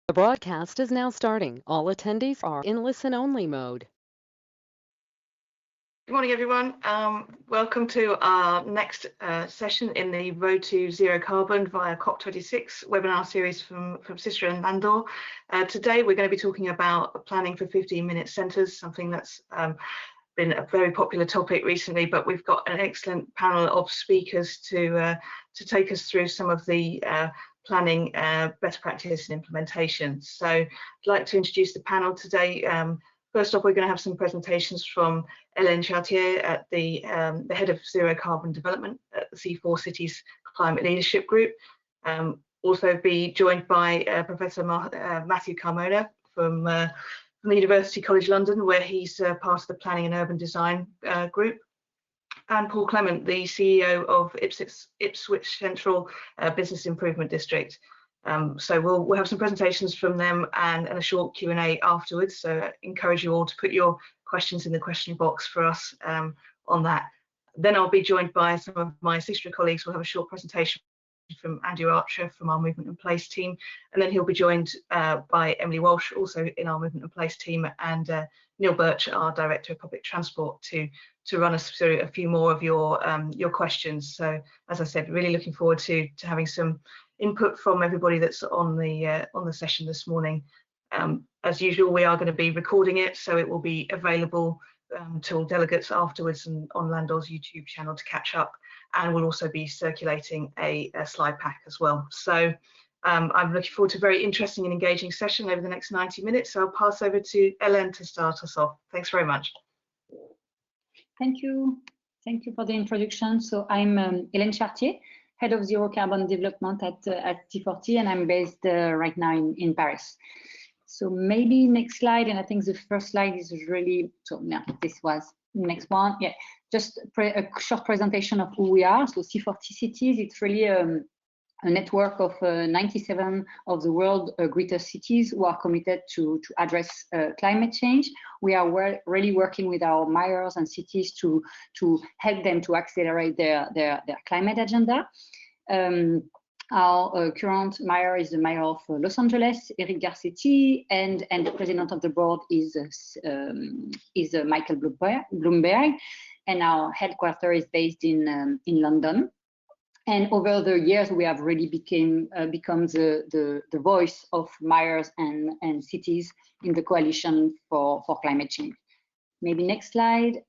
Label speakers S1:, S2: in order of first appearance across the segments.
S1: The broadcast is now starting. All attendees are in listen-only mode.
S2: Good morning, everyone. Welcome to our next session in the Road to Zero Carbon via COP26 webinar series from Citra and Landor. Today, we're going to be talking about planning for 15-minute centres, something that's been a very popular topic recently, but we've got an excellent panel of speakers to take us through some of the planning best practice and implementation. So I'd like to introduce the panel today. First off, we're going to have some presentations from Hélène Chartier, at the head of Zero Carbon Development at the C4 Cities Climate Leadership Group. Also be joined by Professor Matthew Carmona from the University College London, where he's part of the Planning and Urban Design group, and Paul Clement, the CEO of Ipswich Central Business Improvement District. So we'll have some presentations from them and a short Q&A afterwards. So I encourage you all to put your questions in the question box for us on that. Then I'll be joined by some of my sister colleagues. We'll have a short presentation from Andrew Archer from our Movement and Place team, and then he'll be joined by Emily Walsh, also in our Movement and Place team, and Neil Birch, our Director of Public Transport, to run us through a few more of your questions. So as I said, really looking forward to having some input from everybody that's on the session this morning. As usual, we are going to be recording it, so it will be available to all delegates afterwards and on Landor's YouTube channel to catch up, and we'll also be circulating a slide pack as well. So I'm looking forward to a very interesting and engaging session over the next 90 minutes. So I'll pass over to Hélène to start us off. Thanks very much.
S3: Thank you. Thank you for the introduction. So I'm Hélène Chartier, Head of Zero Carbon Development at T40, and I'm based right now in Paris. So maybe next slide, and I think the first slide is really, so no, this was next one. Yeah, just a short presentation of who we are. So C40 Cities, it's really a network of 97 of the world's greatest cities who are committed to address climate change. We are really working with our mayors and cities to help them to accelerate their climate agenda. Our current mayor is the mayor of Los Angeles, Eric Garcetti, and the president of the board is Michael Bloomberg, and our headquarters is based in London. And over the years, we have really become the voice of mayors and cities in the coalition for climate change. Maybe next slide.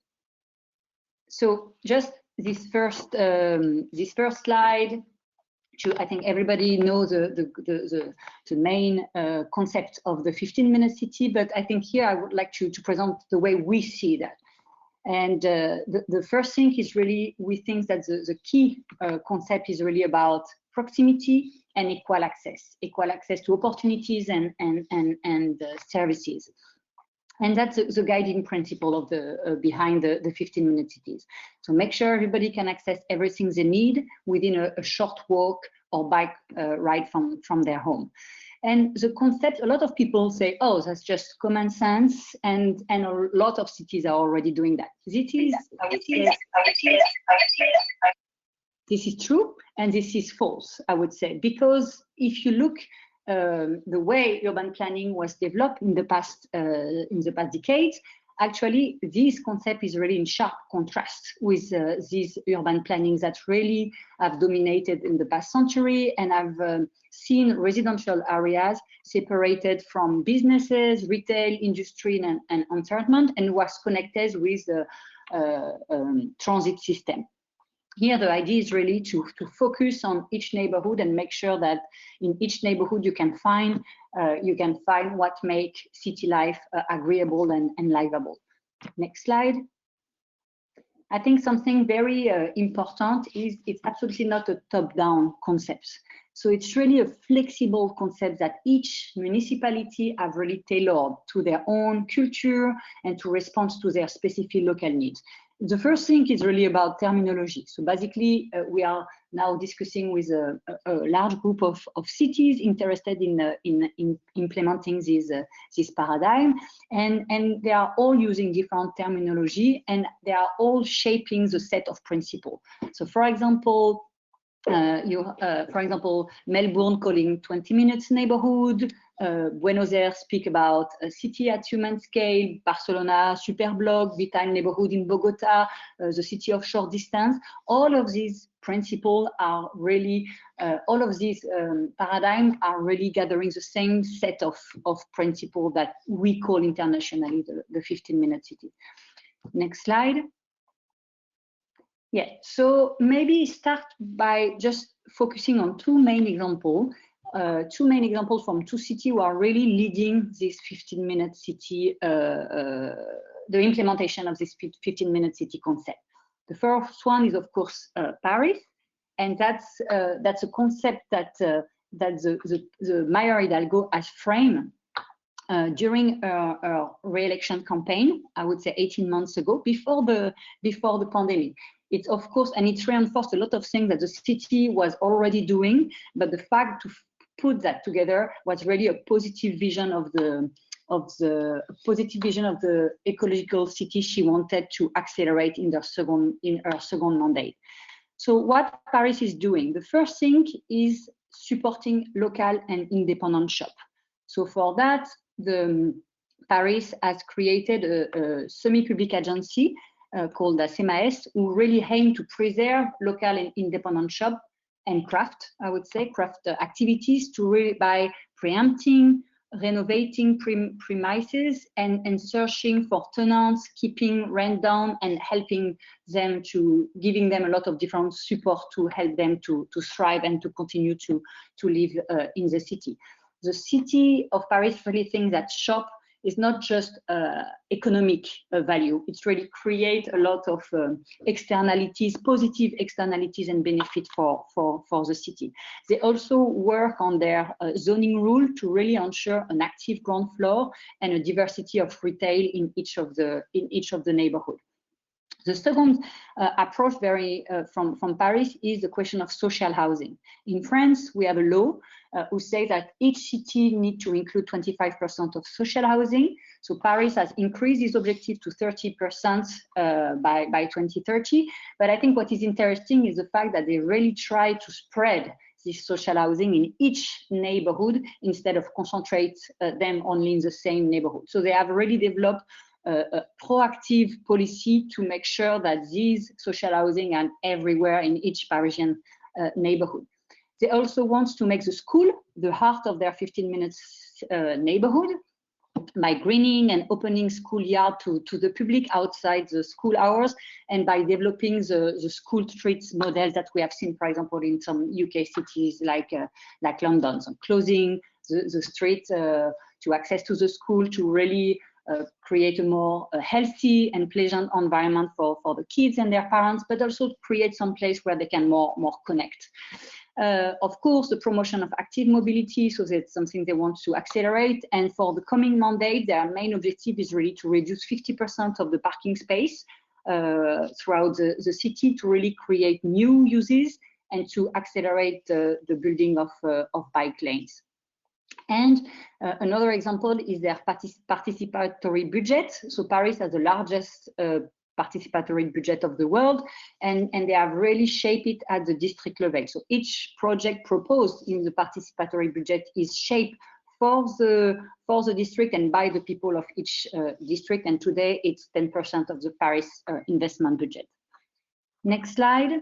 S3: So just this first slide. I think everybody knows the main concept of the 15-minute city, but I think here I would like to present the way we see that. And the first thing is really, we think that the key concept is really about proximity and equal access to opportunities and services. And that's the guiding principle of behind the 15-minute cities. So make sure everybody can access everything they need within a short walk or bike ride from their home. And the concept, a lot of people say, oh, that's just common sense, and a lot of cities are already doing that. This is true, and this is false, I would say, because if you look the way urban planning was developed in the past decades, actually this concept is really in sharp contrast with these urban plannings that really have dominated in the past century and have seen residential areas separated from businesses, retail, industry, and entertainment, and was connected with the transit system. Here, the idea is really to focus on each neighborhood and make sure that in each neighborhood you can find what make city life agreeable and livable. Next slide. I think something very important is it's absolutely not a top-down concept. So it's really a flexible concept that each municipality have really tailored to their own culture and to respond to their specific local needs. The first thing is really about terminology. So basically, we are now discussing with a large group of cities interested in implementing this paradigm, and they are all using different terminology, and they are all shaping the set of principles. So for example, For example, Melbourne calling 20 minutes neighborhood, Buenos Aires speak about a city at human scale, Barcelona, Superblog, Vital neighborhood in Bogota, the city of short distance. All of these principles are really, all of these paradigms are really gathering the same set of principles that we call internationally the 15-minute city. Next slide. Yeah, so maybe start by just focusing on two main examples from two cities who are really leading this 15-minute city, the implementation of this 15-minute city concept. The first one is, of course, Paris, and that's a concept that the Mayor Hidalgo has framed during her re-election campaign, I would say 18 months ago, before the pandemic. It's of course, and it's reinforced a lot of things that the city was already doing, but the fact to put that together was really a positive vision of the ecological city she wanted to accelerate in her second mandate. So what Paris is doing, the first thing is supporting local and independent shop. So for that, Paris has created a semi-public agency called SEMAES, who really aim to preserve local and independent shop and craft, I would say, craft activities to really by preempting, renovating premises and searching for tenants, keeping rent down and helping them giving them a lot of different support to help them to thrive and to continue to live in the city. The city of Paris really thinks that shop is not just economic value. It's really create a lot of externalities, positive externalities and benefit for the city. They also work on their zoning rule to really ensure an active ground floor and a diversity of retail in each of the neighborhood. The second approach from Paris is the question of social housing. In France, we have a law who says that each city needs to include 25% of social housing. So Paris has increased its objective to 30% by 2030. But I think what is interesting is the fact that they really try to spread this social housing in each neighborhood instead of concentrate them only in the same neighborhood. So they have already developed a proactive policy to make sure that these social housing are everywhere in each Parisian neighborhood. They also want to make the school the heart of their 15 minutes neighborhood by greening and opening schoolyard to the public outside the school hours, and by developing the school streets model that we have seen, for example, in some UK cities like London. So closing the street to access to the school to really create a more healthy and pleasant environment for the kids and their parents, but also create some place where they can more connect. Of course, the promotion of active mobility, so that's something they want to accelerate. And for the coming mandate, their main objective is really to reduce 50% of the parking space throughout the city to really create new uses and to accelerate the building of bike lanes. And another example is their participatory budget. So Paris has the largest participatory budget of the world, and they have really shaped it at the district level. So each project proposed in the participatory budget is shaped for the district and by the people of each district. And today it's 10% of the Paris investment budget. Next slide.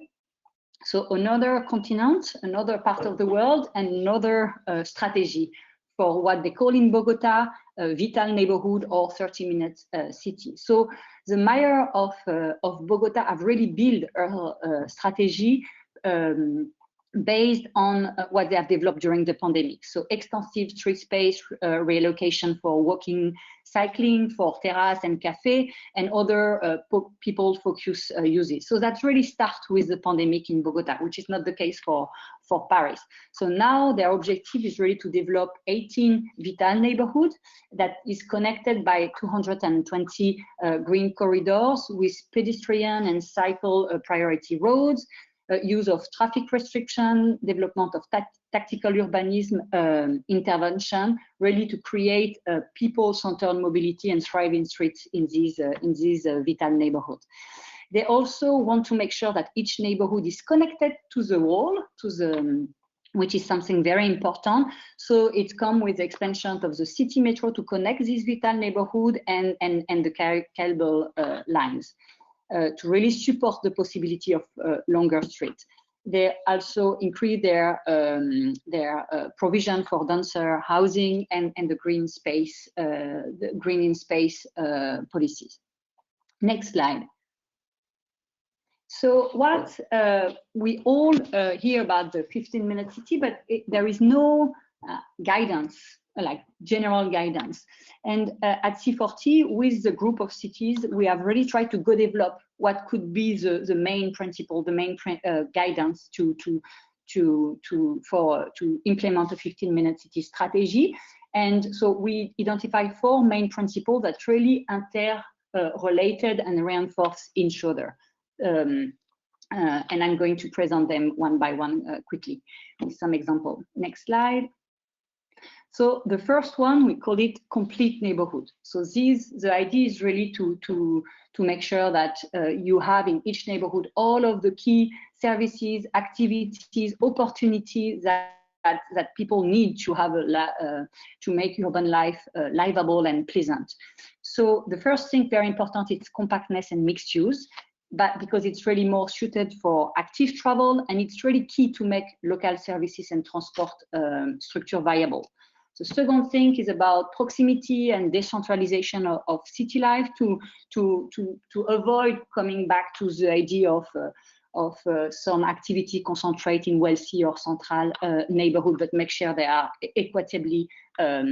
S3: So another continent, another part of the world, and another strategy for what they call in Bogota vital neighborhood or 30-minute city. So the mayor of Bogota have really built a strategy based on what they have developed during the pandemic. So extensive street space reallocation for walking, cycling, for terrace and cafe, and other people-focused uses. So that really starts with the pandemic in Bogota, which is not the case for Paris. So now their objective is really to develop 18 vital neighborhoods that is connected by 220 green corridors with pedestrian and cycle priority roads, use of traffic restriction, development of tactical urbanism intervention, really to create people-centered mobility and thriving streets in these vital neighborhoods. They also want to make sure that each neighborhood is connected to the wall, which is something very important. So it comes with the expansion of the city metro to connect this vital neighborhood and the cable lines to really support the possibility of longer streets. They also increase their provision for denser housing and the green space, policies. Next slide. So what we all hear about the 15-minute city, but there is no guidance, like general guidance. And at C40, with the group of cities, we have really tried to go develop what could be the main principle, the main guidance to implement a 15-minute city strategy. And so we identify 4 main principles that really interrelated and reinforce each other. And I'm going to present them one by one quickly with some example. Next slide. So the first one, we call it complete neighborhood. So the idea is really to make sure that you have in each neighborhood all of the key services, activities, opportunities that people need to have to make urban life livable and pleasant. So the first thing very important is compactness and mixed use, but because it's really more suited for active travel, and it's really key to make local services and transport structure viable. The second thing is about proximity and decentralization of city life to avoid coming back to the idea of some activity concentrate in wealthy or central neighborhood, but make sure they are equitably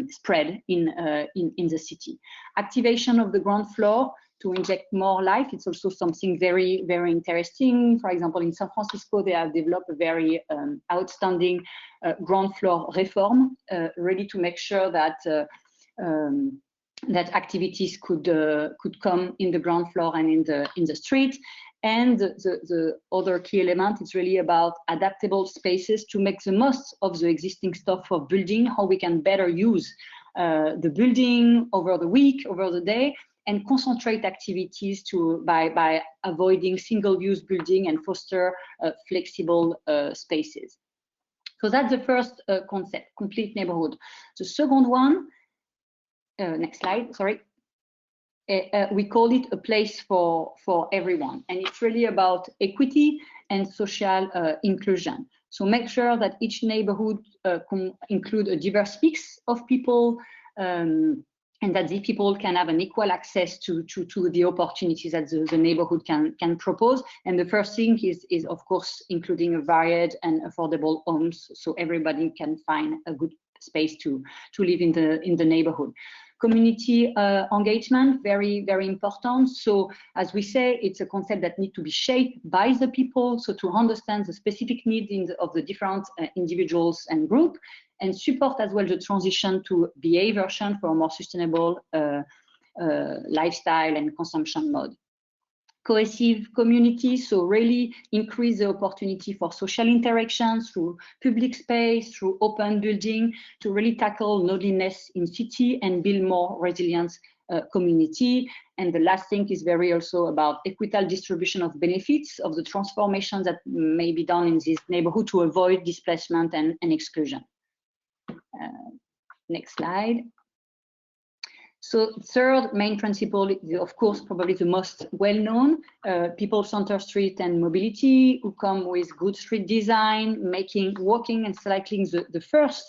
S3: spread in the city. Activation of the ground floor to inject more life. It's also something very, very interesting. For example, in San Francisco, they have developed a very outstanding ground floor reform, really to make sure that that activities could come in the ground floor and in the street. And the other key element is really about adaptable spaces to make the most of the existing stock of building, how we can better use the building over the week, over the day, and concentrate activities by avoiding single-use building and foster flexible spaces. So that's the first concept, complete neighborhood. The second one, next slide, sorry. We call it a place for everyone, and it's really about equity and social inclusion. So make sure that each neighborhood include a diverse mix of people, and that these people can have an equal access to the opportunities that the neighborhood can propose. And the first thing is of course including a varied and affordable homes, so everybody can find a good space to live in the neighborhood. Community engagement, very, very important. So as we say, it's a concept that needs to be shaped by the people, so to understand the specific needs of the different individuals and group, and support as well the transition to behavior version for a more sustainable lifestyle and consumption mode. Cohesive communities, so really increase the opportunity for social interactions through public space, through open building, to really tackle loneliness in city and build more resilient community. And the last thing is very also about equitable distribution of benefits of the transformations that may be done in this neighborhood to avoid displacement and exclusion. Next slide. So third main principle is, of course, probably the most well-known, people-centered street and mobility, who come with good street design, making walking and cycling the first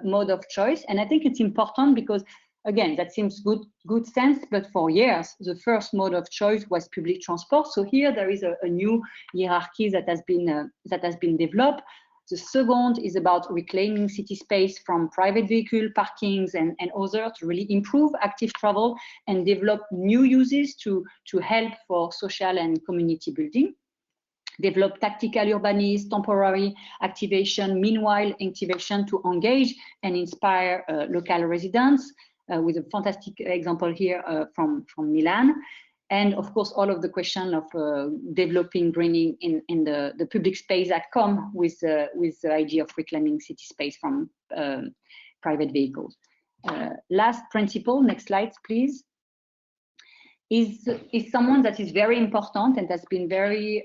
S3: mode of choice. And I think it's important because, again, that seems good sense, but for years, the first mode of choice was public transport. So here there is a new hierarchy that has been developed. The second is about reclaiming city space from private vehicle parkings and others to really improve active travel and develop new uses to help for social and community building. Develop tactical urbanism, temporary activation, meanwhile activation to engage and inspire local residents, with a fantastic example here from Milan. And of course, all of the question of developing greening in the public space that come with the idea of reclaiming city space from private vehicles. Last principle, next slide, please, is someone that is very important and has been very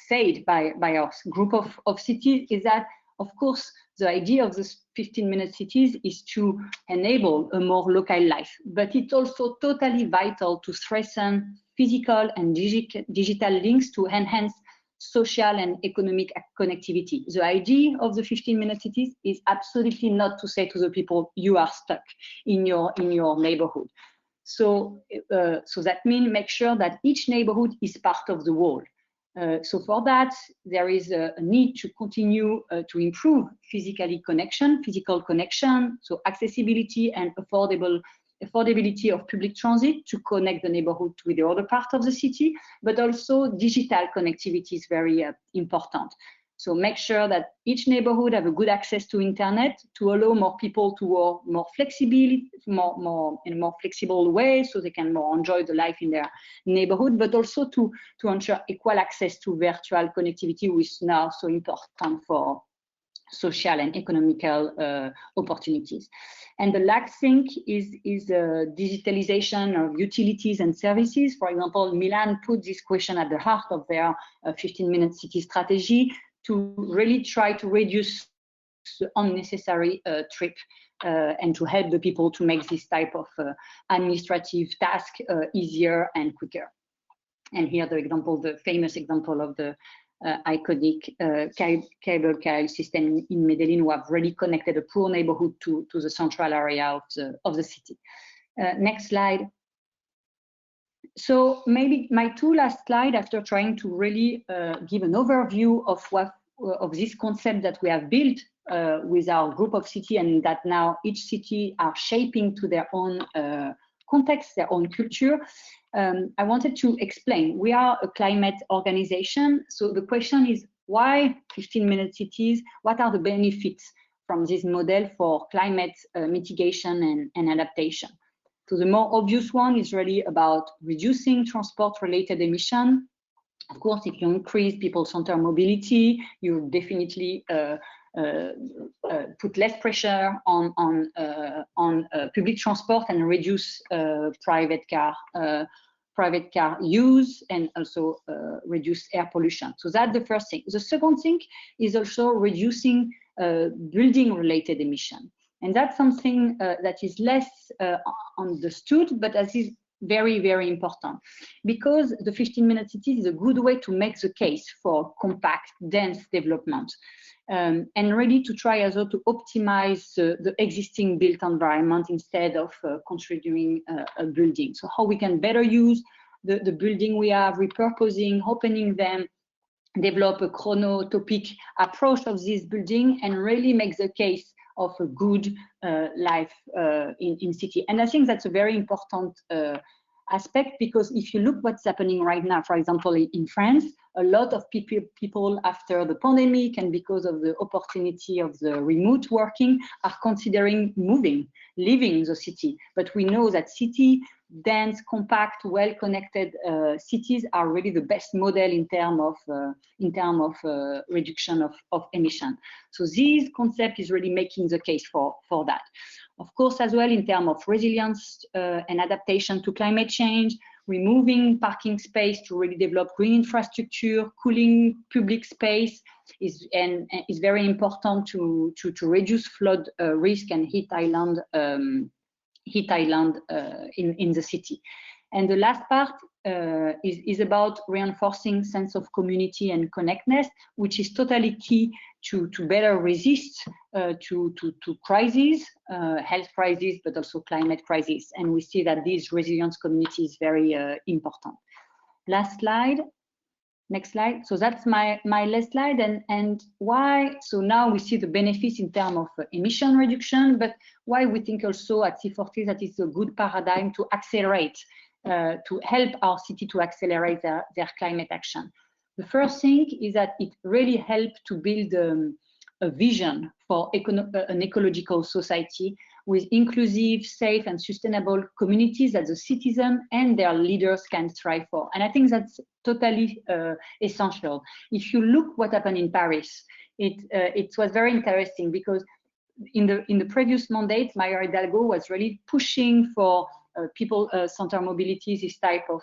S3: said by our group of cities, is that, of course, the idea of the 15-minute cities is to enable a more local life, but it's also totally vital to strengthen physical and digital links to enhance social and economic connectivity. The idea of the 15-minute cities is absolutely not to say to the people, you are stuck in your neighborhood. So that means make sure that each neighborhood is part of the whole. So for that, there is a need to continue to improve physical connection, so accessibility and affordability of public transit to connect the neighborhood with the other part of the city, but also digital connectivity is very important. So make sure that each neighborhood have a good access to internet to allow more people to work more flexibly, in a more flexible way, so they can more enjoy the life in their neighborhood, but also to ensure equal access to virtual connectivity, which is now so important for social and economical opportunities. And the last thing is digitalization of utilities and services. For example, Milan put this question at the heart of their 15-minute city strategy, to really try to reduce the unnecessary trip and to help the people to make this type of administrative task easier and quicker. And here the famous example of the iconic cable car system in Medellin, who have really connected a poor neighborhood to the central area of the city. Next slide. So maybe my two last slide, after trying to really give an overview of this concept that we have built with our group of cities, and that now each city are shaping to their own context, their own culture. I wanted to explain, we are a climate organization. So the question is, why 15-minute cities? What are the benefits from this model for climate mitigation and adaptation? So the more obvious one is really about reducing transport-related emission. Of course, if you increase people-centered mobility, you definitely put less pressure on public transport and reduce private car use, and also reduce air pollution. So that's the first thing. The second thing is also reducing building-related emission. And that's something that is less understood, but that is very, very important, because the 15-minute city is a good way to make the case for compact, dense development, and really to try as well to optimize the existing built environment instead of considering a building. So how we can better use the building we have, repurposing, opening them, develop a chronotopic approach of this building, and really make the case of a good life in city. And I think that's a very important aspect, because if you look what's happening right now, for example, in France, a lot of people after the pandemic and because of the opportunity of the remote working are considering leaving the city. But we know that city, dense, compact, well-connected cities are really the best model in terms of reduction of emission. So this concept is really making the case for that. Of course, as well, in terms of resilience and adaptation to climate change, removing parking space to really develop green infrastructure, cooling public space is very important to reduce flood risk and heat island in the city. And the last part is about reinforcing sense of community and connectness, which is totally key to better resist to crises, health crises, but also climate crisis. And we see that this resilience community is very important. Last slide. Next slide. So that's my last slide, and why. So now we see the benefits in terms of emission reduction, but why we think also at C40 that it's a good paradigm to accelerate, to help our city to accelerate their climate action. The first thing is that it really helps to build a vision for an ecological society with inclusive, safe, and sustainable communities that the citizens and their leaders can strive for. And I think that's totally essential. If you look what happened in Paris, it was very interesting, because in the previous mandate, Mayor Hidalgo was really pushing for people-centered mobility, this type of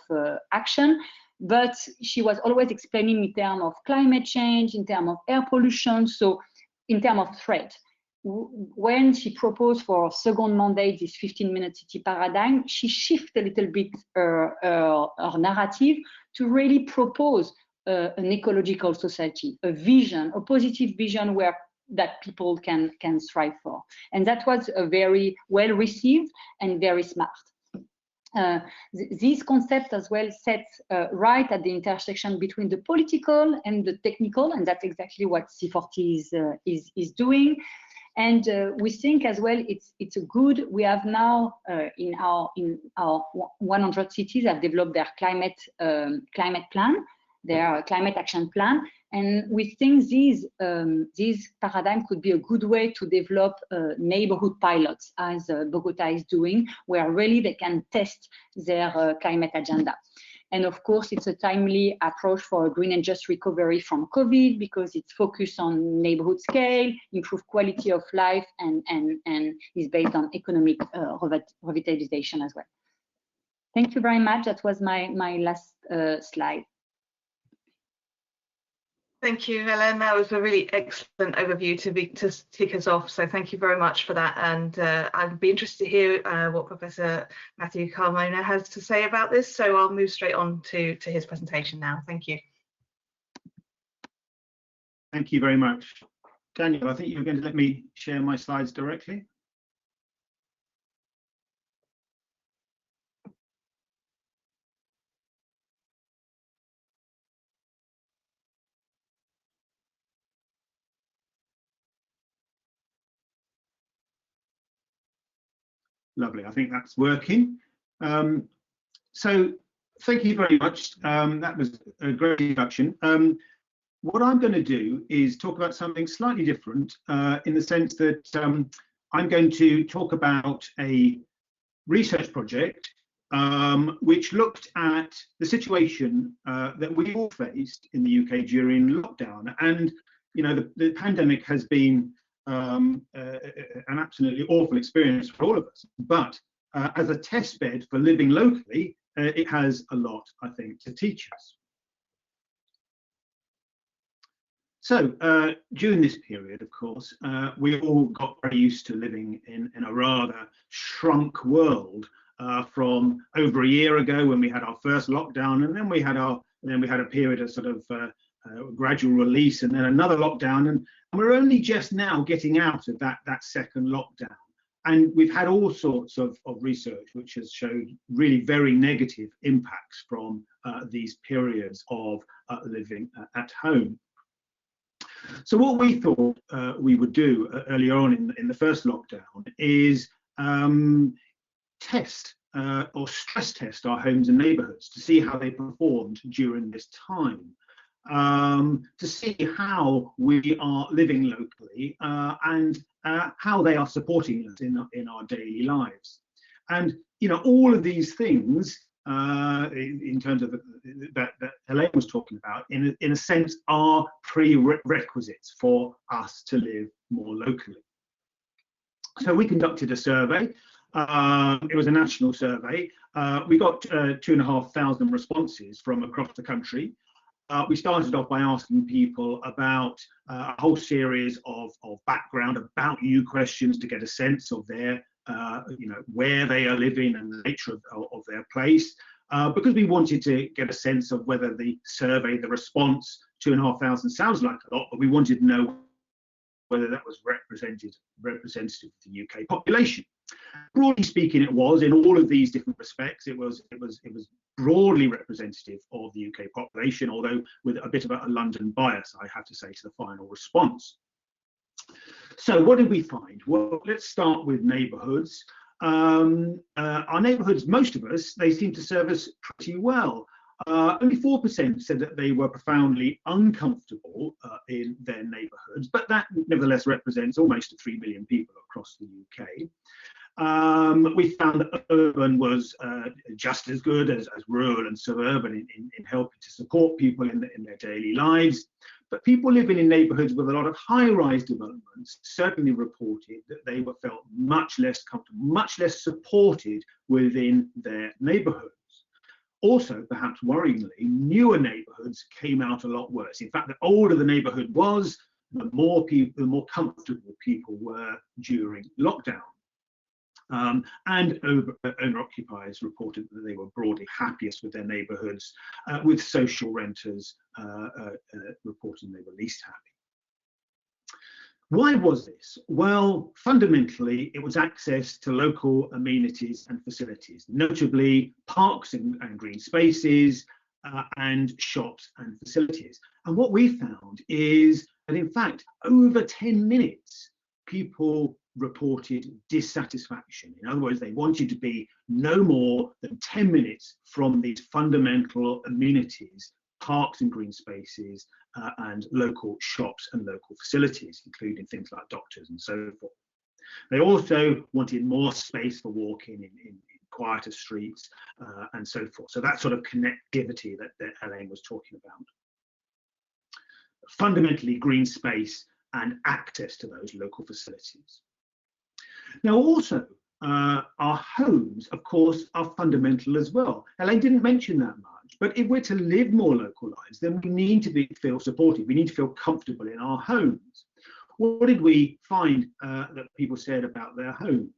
S3: action. But she was always explaining in terms of climate change, in terms of air pollution, so in terms of threat. When she proposed for second mandate this 15-minute city paradigm, she shifted a little bit her narrative to really propose an ecological society, a vision, a positive vision where that people can strive for. And that was very well received and very smart. This concept as well sets right at the intersection between the political and the technical, and that's exactly what C40 is doing. And we think as well it's a good. We have now in our 100 cities have developed their climate plan, their climate action plan, and we think this paradigm could be a good way to develop neighborhood pilots, as Bogota is doing, where really they can test their climate agenda. And of course, it's a timely approach for a green and just recovery from COVID, because it's focused on neighborhood scale, improved quality of life, and is based on economic revitalization as well. Thank you very much. That was my last slide.
S2: Thank you, Hélène. That was a really excellent overview to kick us off. So thank you very much for that. And I'd be interested to hear what Professor Matthew Carmona has to say about this. So I'll move straight on to his presentation now. Thank you.
S4: Thank you very much. Daniel, I think you're going to let me share my slides directly. Lovely, I think that's working. So thank you very much. That was a great introduction. What I'm going to do is talk about something slightly different in the sense that I'm going to talk about a research project which looked at the situation that we all faced in the UK during lockdown. And, you know, the pandemic has been an absolutely awful experience for all of us, but as a test bed for living locally, it has a lot, I think, to teach us. So during this period, of course, we all got very used to living in a rather shrunk world from over a year ago when we had our first lockdown, and then we had a period of sort of gradual release, and then another lockdown, and we're only just now getting out of that second lockdown. And we've had all sorts of research which has showed really very negative impacts from these periods of living at home. So what we thought we would do earlier on in the first lockdown is test or stress test our homes and neighbourhoods to see how they performed during this time. To see how we are living locally and how they are supporting us in our daily lives. And, you know, all of these things in terms of that Hélène was talking about, in a sense, are prerequisites for us to live more locally. So we conducted a survey. It was a national survey. We got 2,500 responses from across the country. We started off by asking people about a whole series of background about you questions to get a sense of their, you know, where they are living and the nature of their place, because we wanted to get a sense of whether the survey, the response, 2,500 sounds like a lot, but we wanted to know whether that was representative of the UK population. Broadly speaking, it was, in all of these different respects, it was broadly representative of the UK population, although with a bit of a London bias, I have to say, to the final response. So what did we find? Well, let's start with neighbourhoods. Our neighbourhoods, most of us, they seem to serve us pretty well. Only 4% said that they were profoundly uncomfortable in their neighbourhoods, but that nevertheless represents almost 3 million people across the UK. We found that urban was just as good as rural and suburban in helping to support people in their daily lives. But people living in neighbourhoods with a lot of high-rise developments certainly reported that they were felt much less comfortable, much less supported within their neighbourhoods. Also, perhaps worryingly, newer neighbourhoods came out a lot worse. In fact, the older the neighbourhood was, the more comfortable people were during lockdown. And owner-occupiers reported that they were broadly happiest with their neighbourhoods, with social renters reporting they were least happy. Why was this? Well, fundamentally, it was access to local amenities and facilities, notably parks and green spaces, and shops and facilities. And what we found is that, in fact, over 10 minutes, people reported dissatisfaction. In other words, they wanted to be no more than 10 minutes from these fundamental amenities, parks and green spaces, and local shops and local facilities, including things like doctors and so forth. They also wanted more space for walking in quieter streets and so forth. So that sort of connectivity that Elaine was talking about. Fundamentally, green space and access to those local facilities. Now, also, our homes, of course, are fundamental as well. Elaine didn't mention that much, but if we're to live more local lives, then we need to feel supported. We need to feel comfortable in our homes. What did we find that people said about their homes?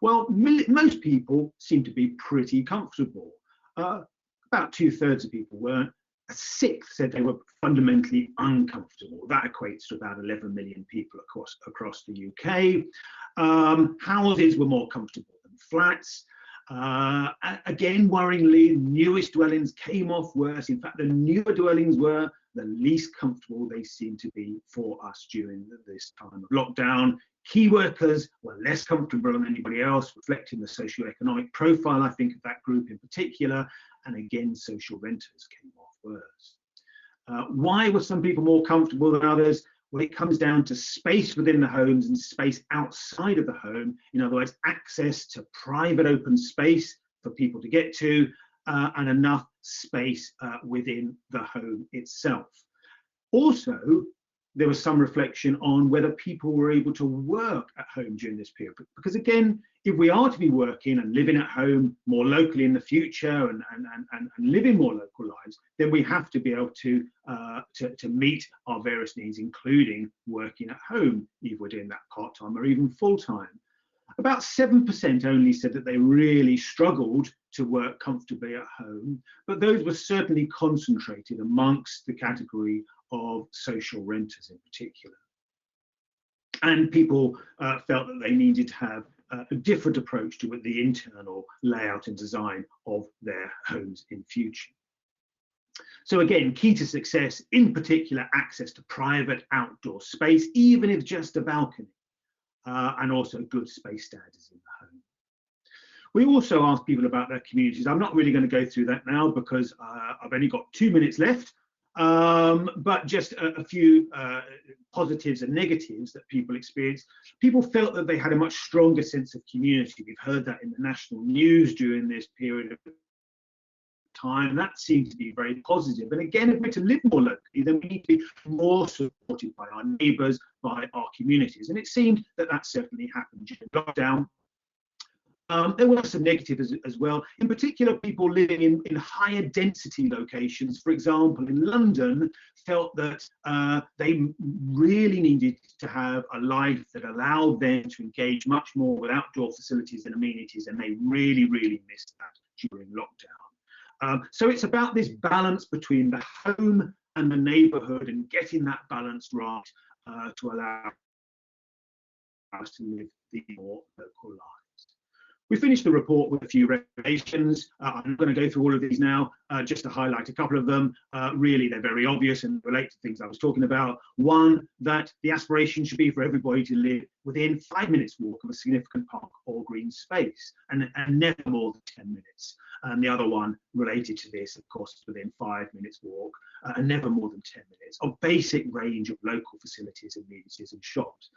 S4: Well, most people seem to be pretty comfortable. About 2/3 of people weren't. A sixth said they were fundamentally uncomfortable. That equates to about 11 million people across the UK. Houses were more comfortable than flats. Again, worryingly, newest dwellings came off worse. In fact, the newer dwellings were the least comfortable they seem to be for us during this time of lockdown. Key workers were less comfortable than anybody else, reflecting the socioeconomic profile, I think, of that group in particular. And again, social renters came off worse. Why were some people more comfortable than others? Well, it comes down to space within the homes and space outside of the home. In other words, access to private open space for people to get to, and enough space within the home itself. Also, there was some reflection on whether people were able to work at home during this period. Because again, if we are to be working and living at home more locally in the future and living more local lives, then we have to be able to meet our various needs, including working at home, if we're doing that part-time or even full-time. About 7% only said that they really struggled to work comfortably at home, but those were certainly concentrated amongst the category of social renters in particular. And people felt that they needed to have a different approach to the internal layout and design of their homes in future. So again, key to success, in particular, access to private outdoor space, even if just a balcony, and also good space standards in the home. We also asked people about their communities. I'm not really going to go through that now because I've only got 2 minutes left. But just a few positives and negatives that people experienced. People felt that they had a much stronger sense of community. We've heard that in the national news during this period of time. That seemed to be very positive. And again, if we're to live more locally, then we need to be more supported by our neighbours, by our communities. And it seemed that that certainly happened during lockdown. There were some negatives as well. In particular, people living in higher density locations, for example, in London, felt that they really needed to have a life that allowed them to engage much more with outdoor facilities and amenities, and they really, really missed that during lockdown. So it's about this balance between the home and the neighbourhood and getting that balance right to allow us to live the more local lives. We finished the report with a few recommendations. I'm going to go through all of these now, just to highlight a couple of them. Really, they're very obvious and relate to things I was talking about. One, that the aspiration should be for everybody to live within 5 minutes walk of a significant park or green space, and never more than 10 minutes. And the other one related to this, of course, within 5 minutes walk, and never more than 10 minutes, of basic range of local facilities, amenities and shops.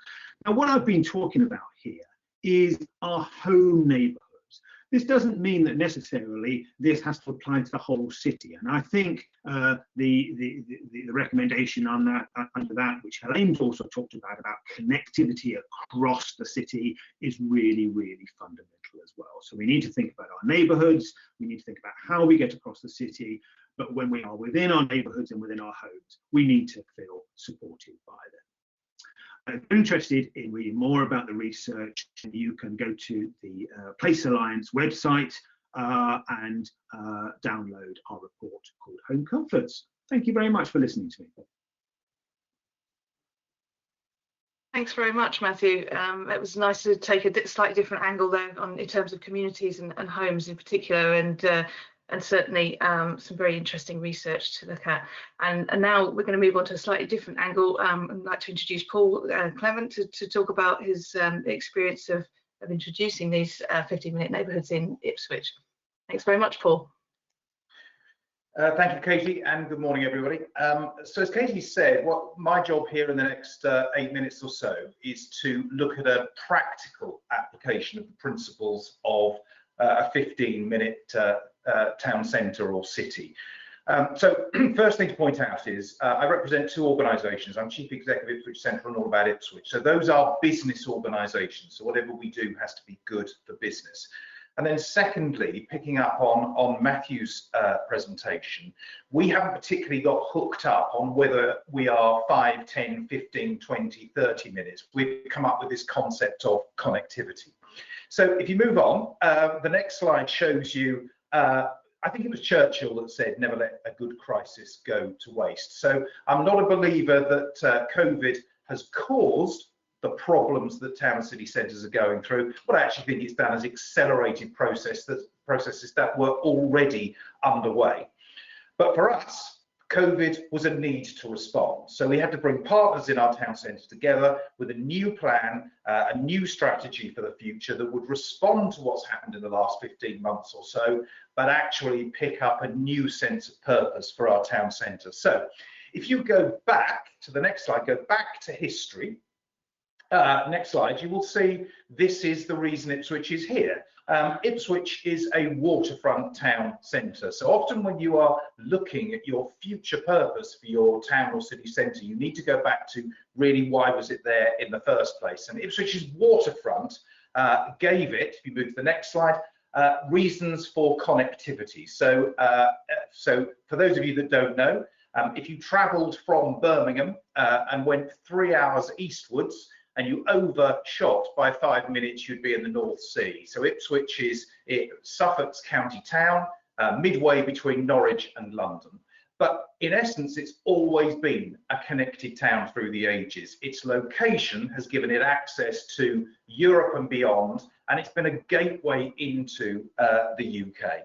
S4: Now, what I've been talking about here is our home neighbourhoods. This doesn't mean that necessarily this has to apply to the whole city. And I think the recommendation on that, under that, which Helene's also talked about connectivity across the city, is really, really fundamental as well. So we need to think about our neighbourhoods, we need to think about how we get across the city, but when we are within our neighbourhoods and within our homes, we need to feel supported by them. If you're interested in reading more about the research, you can go to the Place Alliance website and download our report called Home Comforts. Thank you very much for listening to me.
S2: Thanks very much, Matthew. It was nice to take a slightly different angle there in terms of communities and homes in particular, and certainly some very interesting research to look at. And now we're going to move on to a slightly different angle. I'd like to introduce Paul Clement to talk about his experience of introducing these 15-minute neighbourhoods in Ipswich. Thanks very much, Paul.
S5: Thank you, Katie, and good morning, everybody. So as Katie said, what my job here in the next 8 minutes or so is to look at a practical application of the principles of a 15-minute town centre or city. So first thing to point out is I represent two organisations. I'm Chief Executive of Ipswich Centre and All About Ipswich. So those are business organisations. So whatever we do has to be good for business. And then secondly, picking up on Matthew's presentation, we haven't particularly got hooked up on whether we are 5, 10, 15, 20, 30 minutes. We've come up with this concept of connectivity. So if you move on, the next slide shows you, I think it was Churchill that said, never let a good crisis go to waste. So I'm not a believer that COVID has caused the problems that town and city centres are going through. What I actually think it's done is accelerated processes that were already underway. But for us, COVID was a need to respond. So we had to bring partners in our town centre together with a new plan, a new strategy for the future that would respond to what's happened in the last 15 months or so, but actually pick up a new sense of purpose for our town centre. So if you go back to the next slide, go back to history, next slide, you will see this is the reason Ipswich is here. Ipswich is a waterfront town centre. So often when you are looking at your future purpose for your town or city centre, you need to go back to really why was it there in the first place. And Ipswich's waterfront gave it, if you move to the next slide, reasons for connectivity. So, so for those of you that don't know, if you travelled from Birmingham and went 3 hours eastwards, and you overshot by 5 minutes, you'd be in the North Sea. So Ipswich is Suffolk's county town, midway between Norwich and London. But in essence, it's always been a connected town through the ages. Its location has given it access to Europe and beyond, and it's been a gateway into the UK.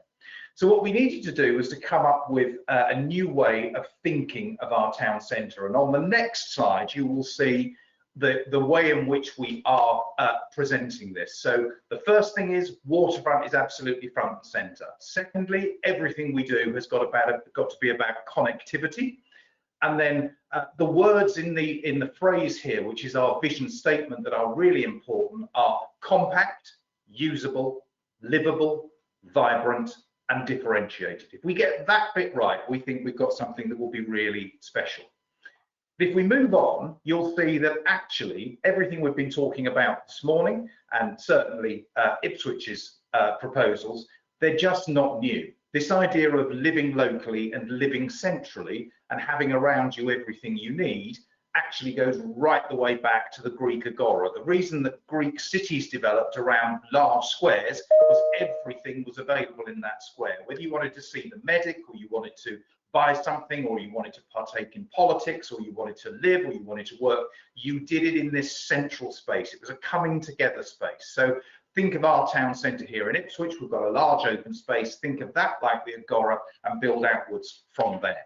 S5: So what we needed to do was to come up with a new way of thinking of our town centre. And on the next slide, you will see the way in which we are presenting this. So the first thing is waterfront is absolutely front and centre. Secondly, everything we do has got to be about connectivity. And then the words in the phrase here, which is our vision statement, that are really important, are compact, usable, livable, vibrant, and differentiated. If we get that bit right, we think we've got something that will be really special. If we move on, you'll see that actually everything we've been talking about this morning, and certainly Ipswich's proposals, they're just not new. This idea of living locally and living centrally and having around you everything you need actually goes right the way back to the Greek agora. The reason that Greek cities developed around large squares was everything was available in that square. Whether you wanted to see the medic, or you wanted to buy something, or you wanted to partake in politics, or you wanted to live, or you wanted to work, you did it in this central space. It was a coming together space. So think of our town centre here in Ipswich. We've got a large open space. Think of that like the agora and build outwards from there.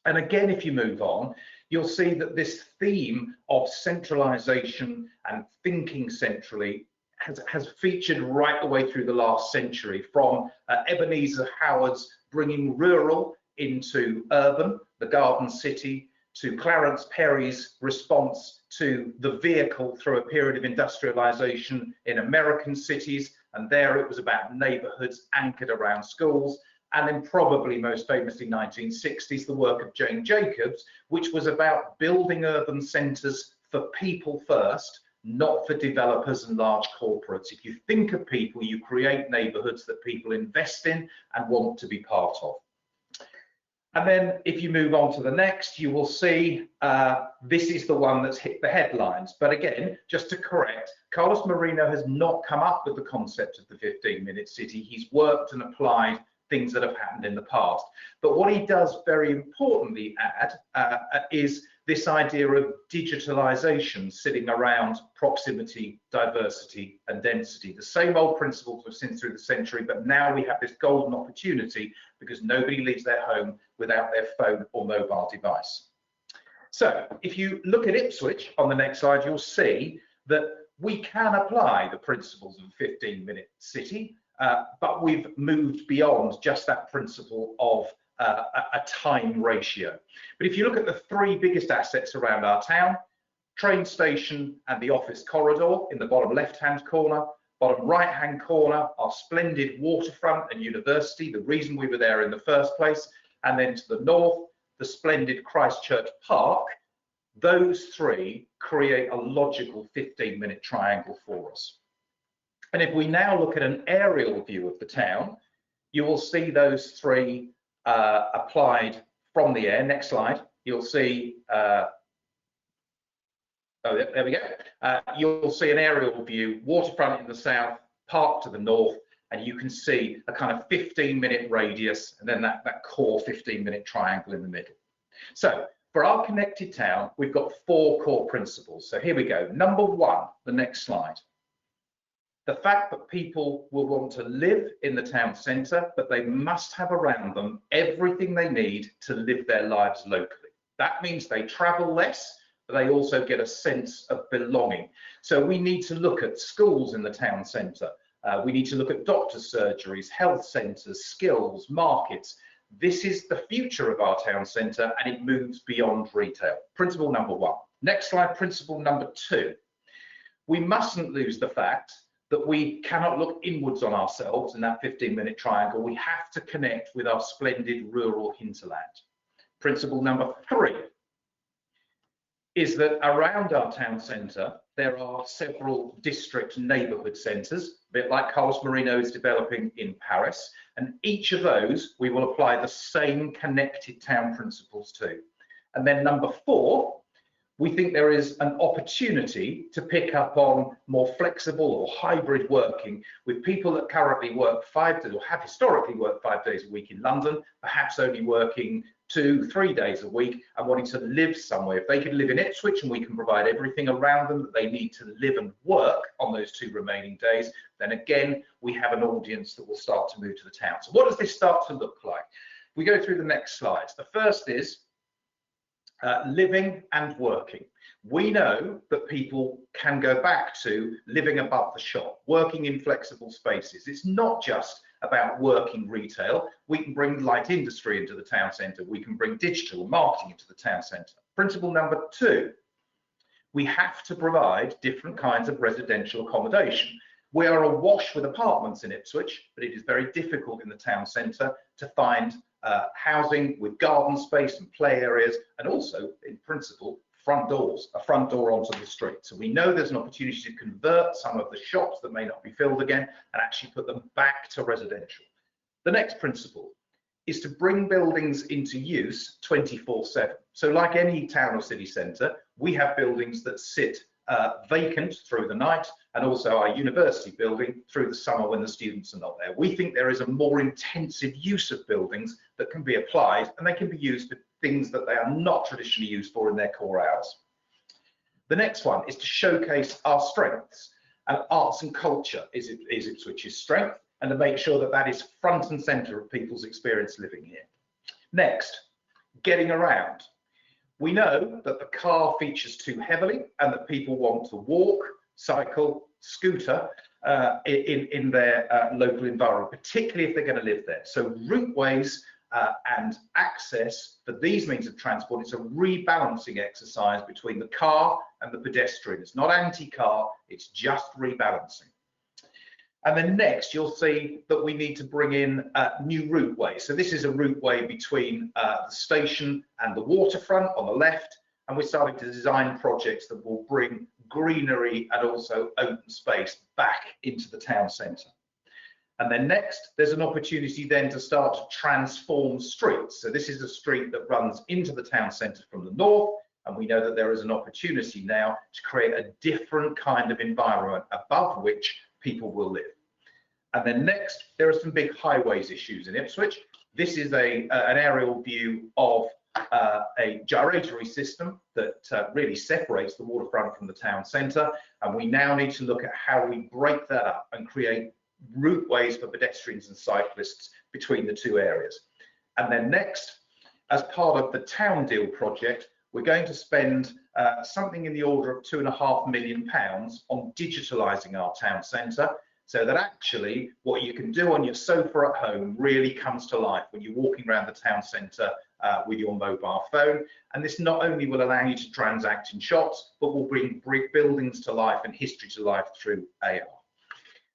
S5: And again, if you move on, you'll see that this theme of centralisation and thinking centrally has featured right the way through the last century, from Ebenezer Howard's bringing rural into urban, the Garden City, to Clarence Perry's response to the vehicle through a period of industrialization in American cities, and there it was about neighborhoods anchored around schools. And then probably most famously 1960s, the work of Jane Jacobs, which was about building urban centers for people first, not for developers and large corporates. If you think of people, you create neighborhoods that people invest in and want to be part of. And then if you move on to the next, you will see this is the one that's hit the headlines. But again, just to correct, Carlos Moreno has not come up with the concept of the 15-minute city. He's worked and applied things that have happened in the past. But what he does very importantly add is this idea of digitalization sitting around proximity, diversity and density. The same old principles we've seen through the century, but now we have this golden opportunity because nobody leaves their home without their phone or mobile device. So if you look at Ipswich on the next slide, you'll see that we can apply the principles of a 15-minute city, but we've moved beyond just that principle of a time ratio. But if you look at the three biggest assets around our town, train station and the office corridor in the bottom left-hand corner, bottom right-hand corner, our splendid waterfront and university, the reason we were there in the first place, and then to the north, the splendid Christchurch Park, those three create a logical 15-minute triangle for us. And if we now look at an aerial view of the town, you will see those three applied from the air. Next slide. You'll see, oh, there we go. You'll see an aerial view, waterfront in the south, park to the north, and you can see a kind of 15-minute radius, and then that core 15-minute triangle in the middle. So for our connected town, we've got four core principles. So here we go. Number one, the next slide. The fact that people will want to live in the town centre, but they must have around them everything they need to live their lives locally. That means they travel less, but they also get a sense of belonging. So we need to look at schools in the town centre. We need to look at doctors' surgeries, health centres, skills, markets. This is the future of our town centre, and it moves beyond retail. Principle number one. Next slide, principle number two. We mustn't lose the fact that we cannot look inwards on ourselves in that 15-minute triangle. We have to connect with our splendid rural hinterland. Principle number three is that around our town centre, there are several district neighbourhood centres, a bit like Carlos Moreno is developing in Paris, and each of those we will apply the same connected town principles to. And then number four, we think there is an opportunity to pick up on more flexible or hybrid working with people that currently work 5 days or have historically worked 5 days a week in London, perhaps only working 2-3 days a week and wanting to live somewhere. If they could live in Ipswich and we can provide everything around them that they need to live and work on those 2 remaining days, then again, we have an audience that will start to move to the town. So what does this start to look like? We go through the next slides. The first is living and working. We know that people can go back to living above the shop, working in flexible spaces. It's not just about working retail. We can bring light industry into the town centre. We can bring digital marketing into the town centre. Principle number two, we have to provide different kinds of residential accommodation. We are awash with apartments in Ipswich, but it is very difficult in the town centre to find housing with garden space and play areas, and also, in principle, front doors, a front door onto the street. So we know there's an opportunity to convert some of the shops that may not be filled again and actually put them back to residential. The next principle is to bring buildings into use 24/7. So like any town or city centre, we have buildings that sit vacant through the night, and also our university building through the summer when the students are not there. We think there is a more intensive use of buildings that can be applied, and they can be used for things that they are not traditionally used for in their core hours. The next one is to showcase our strengths, and arts and culture is Ipswich's strength, and to make sure that that is front and centre of people's experience living here. Next, getting around. We know that the car features too heavily and that people want to walk, cycle, scooter in their local environment, particularly if they're going to live there. So routeways and access for these means of transport. It's a rebalancing exercise between the car and the pedestrian. It's not anti-car, it's just rebalancing. And then next, you'll see that we need to bring in new routeways. So this is a routeway between the station and the waterfront on the left, and we're starting to design projects that will bring greenery and also open space back into the town centre. And then next, there's an opportunity then to start to transform streets. So this is a street that runs into the town centre from the north, and we know that there is an opportunity now to create a different kind of environment above which people will live. And then next, there are some big highways issues in Ipswich. This is an aerial view of a gyratory system that really separates the waterfront from the town centre, and we now need to look at how we break that up and create routeways for pedestrians and cyclists between the two areas. And then next, as part of the Town Deal project, we're going to spend something in the order of £2.5 million on digitalising our town centre, so that actually what you can do on your sofa at home really comes to life when you're walking around the town centre with your mobile phone. And this not only will allow you to transact in shops, but will bring buildings to life and history to life through AR.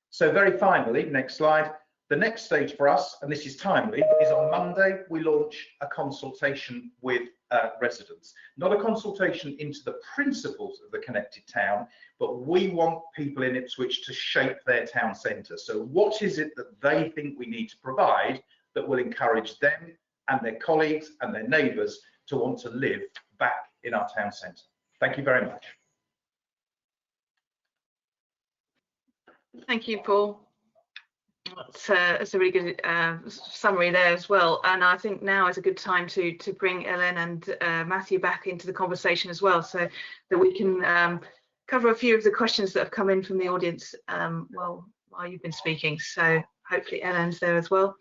S5: So very finally, next slide, the next stage for us, and this is timely, is on Monday, we launch a consultation with residents. Not a consultation into the principles of the connected town, but we want people in Ipswich to shape their town centre. So what is it that they think we need to provide that will encourage them and their colleagues and their neighbours to want to live back in our town centre? Thank you very much.
S2: Thank you, Paul. That's a really good summary there as well, and I think now is a good time to bring Ellen and Matthew back into the conversation as well, so that we can cover a few of the questions that have come in from the audience while you've been speaking. So hopefully Ellen's there as well.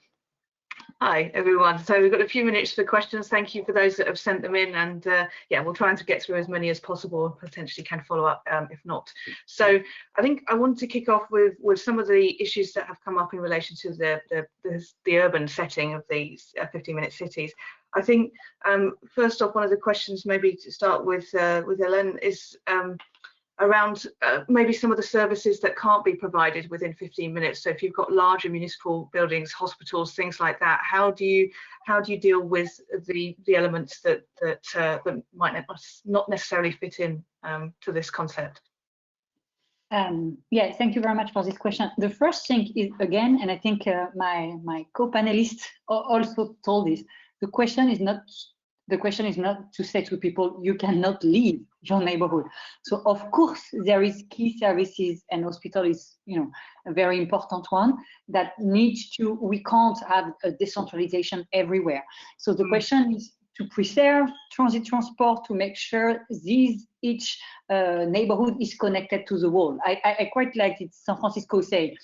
S2: Hi everyone, so we've got a few minutes for questions. Thank you for those that have sent them in, and yeah, we'll try to get through as many as possible, potentially can follow up if not. So I think I want to kick off with some of the issues that have come up in relation to the urban setting of these 15-minute cities. I think first off, one of the questions maybe to start with Ellen is around maybe some of the services that can't be provided within 15 minutes. So if you've got larger municipal buildings, hospitals, things like that, how do you deal with the elements that might not necessarily fit in to this concept?
S3: Yeah, thank you very much for this question. The first thing is, again, and I think my co-panelists also told this, the question is not to say to people you cannot leave your neighborhood. So of course there is key services, and hospital is, you know, a very important one that needs to, we can't have a decentralization everywhere. So the question is to preserve transit transport, to make sure each neighborhood is connected to the wall. I quite like it, San Francisco say,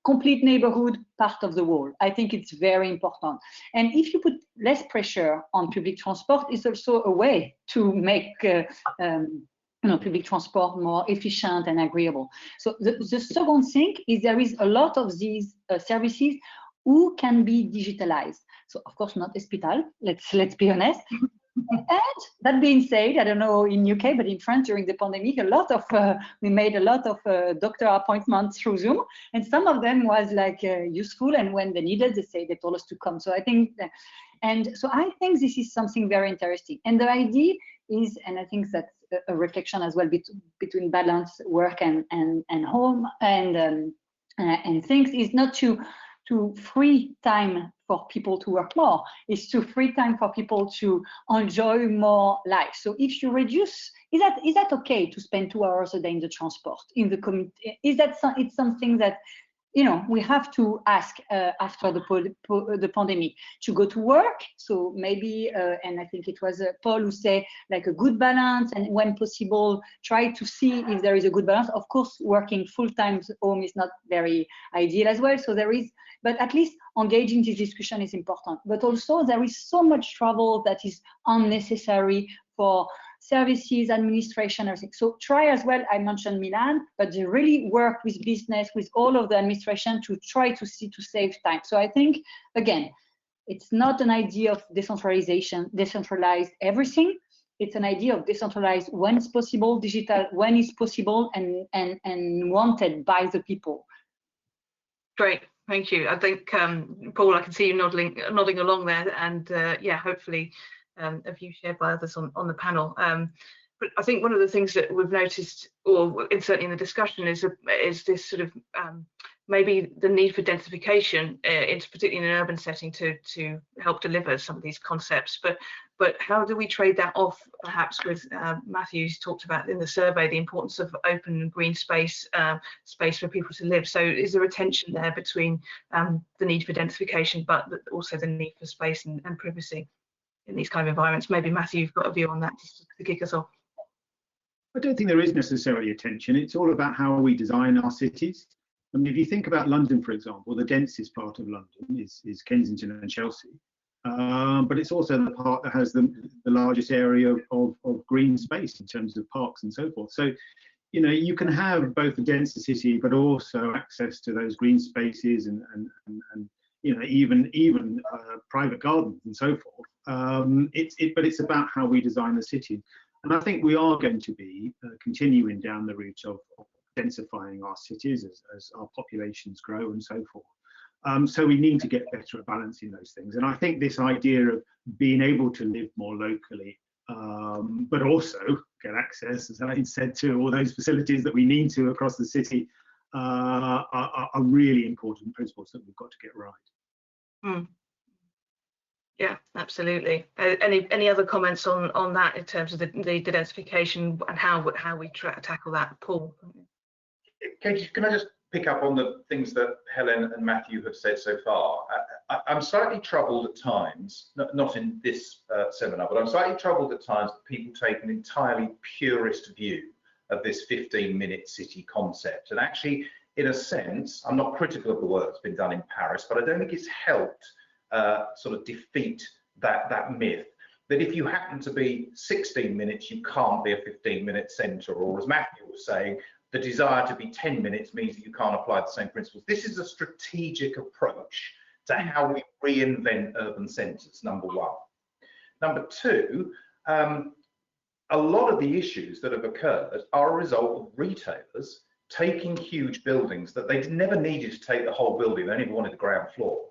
S3: complete neighborhood, part of the wall. I think it's very important. And if you put less pressure on public transport, it's also a way to make public transport more efficient and agreeable. So the second thing is there is a lot of these services who can be digitalized. So of course not hospital, let's be honest. And that being said, I don't know in UK, but in France during the pandemic, we made a lot of doctor appointments through Zoom, and some of them was like useful. And when they needed, they told us to come. So I think, I think this is something very interesting. And the idea is, and I think that's a reflection as well between balance work and home and things, is not to free time for people to work more, is to free time for people to enjoy more life. So if you reduce, is that okay to spend 2 hours a day in the transport, in the community? Is that it's something that, you know, we have to ask after the pandemic, to go to work? So maybe, and I think it was Paul who said, like, a good balance, and when possible, try to see if there is a good balance. Of course, working full-time home is not very ideal as well. So there is, but at least engaging this discussion is important. But also there is so much travel that is unnecessary for services, administration, everything. So try as well, I mentioned Milan, but they really work with business, with all of the administration to try to save time. So I think, again, It's not an idea of decentralization, decentralize everything. It's an idea of decentralized when it's possible, digital when it's possible, and wanted by the people.
S2: Great, thank you. I think, Paul, I can see you nodding along there, and yeah, hopefully a view shared by others on the panel. But I think one of the things that we've noticed, or certainly in the discussion, is this sort of maybe the need for densification, particularly in an urban setting, to help deliver some of these concepts. But how do we trade that off, perhaps, with Matthew's talked about in the survey, the importance of open and green space, space for people to live. So is there a tension there between the need for densification, but also the need for space and privacy in these kind of environments? Maybe Matthew, you've got a view on that just to kick us off.
S4: I don't think there is necessarily a tension. It's all about how we design our cities. I mean, if you think about London, for example, the densest part of London is Kensington and Chelsea. But it's also the part that has the largest area of green space in terms of parks and so forth. So, you know, you can have both a denser city, but also access to those green spaces and you know, even private gardens and so forth. But it's about how we design the city. And I think we are going to be continuing down the route of densifying our cities as our populations grow and so forth. So we need to get better at balancing those things. And I think this idea of being able to live more locally, but also get access, as I said, to all those facilities that we need to across the city are really important principles that we've got to get right. Mm.
S2: Yeah, absolutely. Any other comments on that in terms of the densification and how we tackle that, Paul?
S5: Katie, can I just pick up on the things that Helen and Matthew have said so far? I'm slightly troubled at times, not in this seminar, but I'm slightly troubled at times that people take an entirely purist view of this 15-minute city concept. And actually, in a sense, I'm not critical of the work that's been done in Paris, but I don't think it's helped sort of defeat that myth that if you happen to be 16 minutes, you can't be a 15-minute centre, or as Matthew was saying, the desire to be 10 minutes means that you can't apply the same principles. This is a strategic approach to how we reinvent urban centres, number one. Number two, a lot of the issues that have occurred are a result of retailers taking huge buildings that they never needed to take the whole building, they only wanted the ground floor,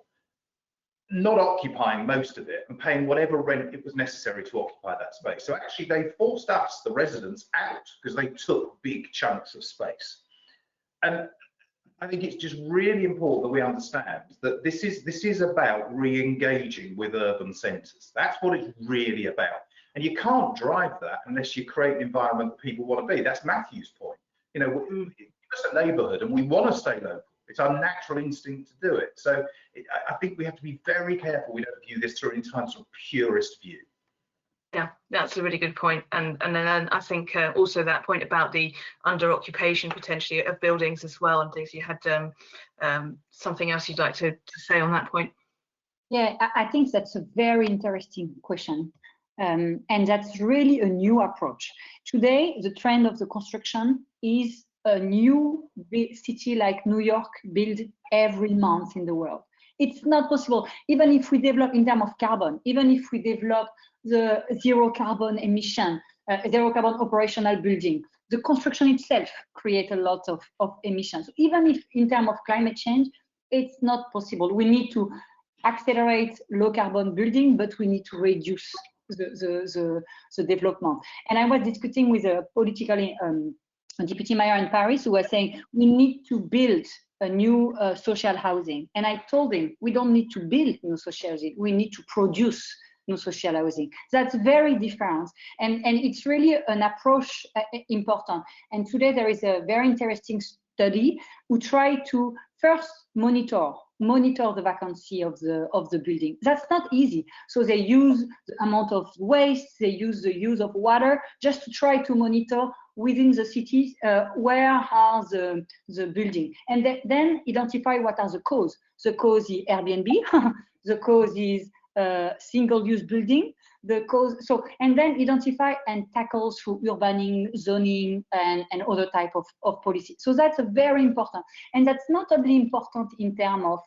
S5: not occupying most of it and paying whatever rent it was necessary to occupy that space. So actually they forced us, the residents, out because they took big chunks of space. And I think it's just really important that we understand that this is about re-engaging with urban centres. That's what it's really about. And you can't drive that unless you create an environment that people want to be. That's Matthew's point. You know, it's a neighbourhood and we want to stay local. It's our natural instinct to do it. So I think we have to be very careful we don't view this through an entirely sort of purist view.
S2: Yeah, that's a really good point. And then I think also that point about the under occupation potentially of buildings as well and things. You had something else you'd like to say on that point?
S3: Yeah, I think that's a very interesting question. And that's really a new approach. Today, the trend of the construction is a new city like New York built every month in the world. It's not possible, even if we develop in terms of carbon, even if we develop the zero carbon emission, zero carbon operational building, the construction itself creates a lot of emissions. Even if in terms of climate change, it's not possible. We need to accelerate low carbon building, but we need to reduce the development. And I was discussing with a politically deputy mayor in Paris who was saying we need to build a new social housing. And I told him we don't need to build new social housing, we need to produce new social housing. That's very different. And it's really an approach important. And today there is a very interesting study who try to first monitor the vacancy of the building. That's not easy. So they use the amount of waste, they use the use of water just to try to monitor within the cities where are the building, and then identify what are the cause. The cause is Airbnb, the cause is single-use building, the cause, so, and then identify and tackle through urbaning, zoning, and other type of policy. So that's a very important, and that's not only important in terms of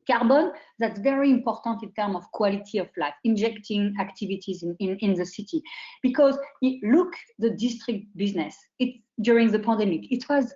S3: carbon, that's very important in terms of quality of life, injecting activities in the city. Because look, the district business, during the pandemic, it was,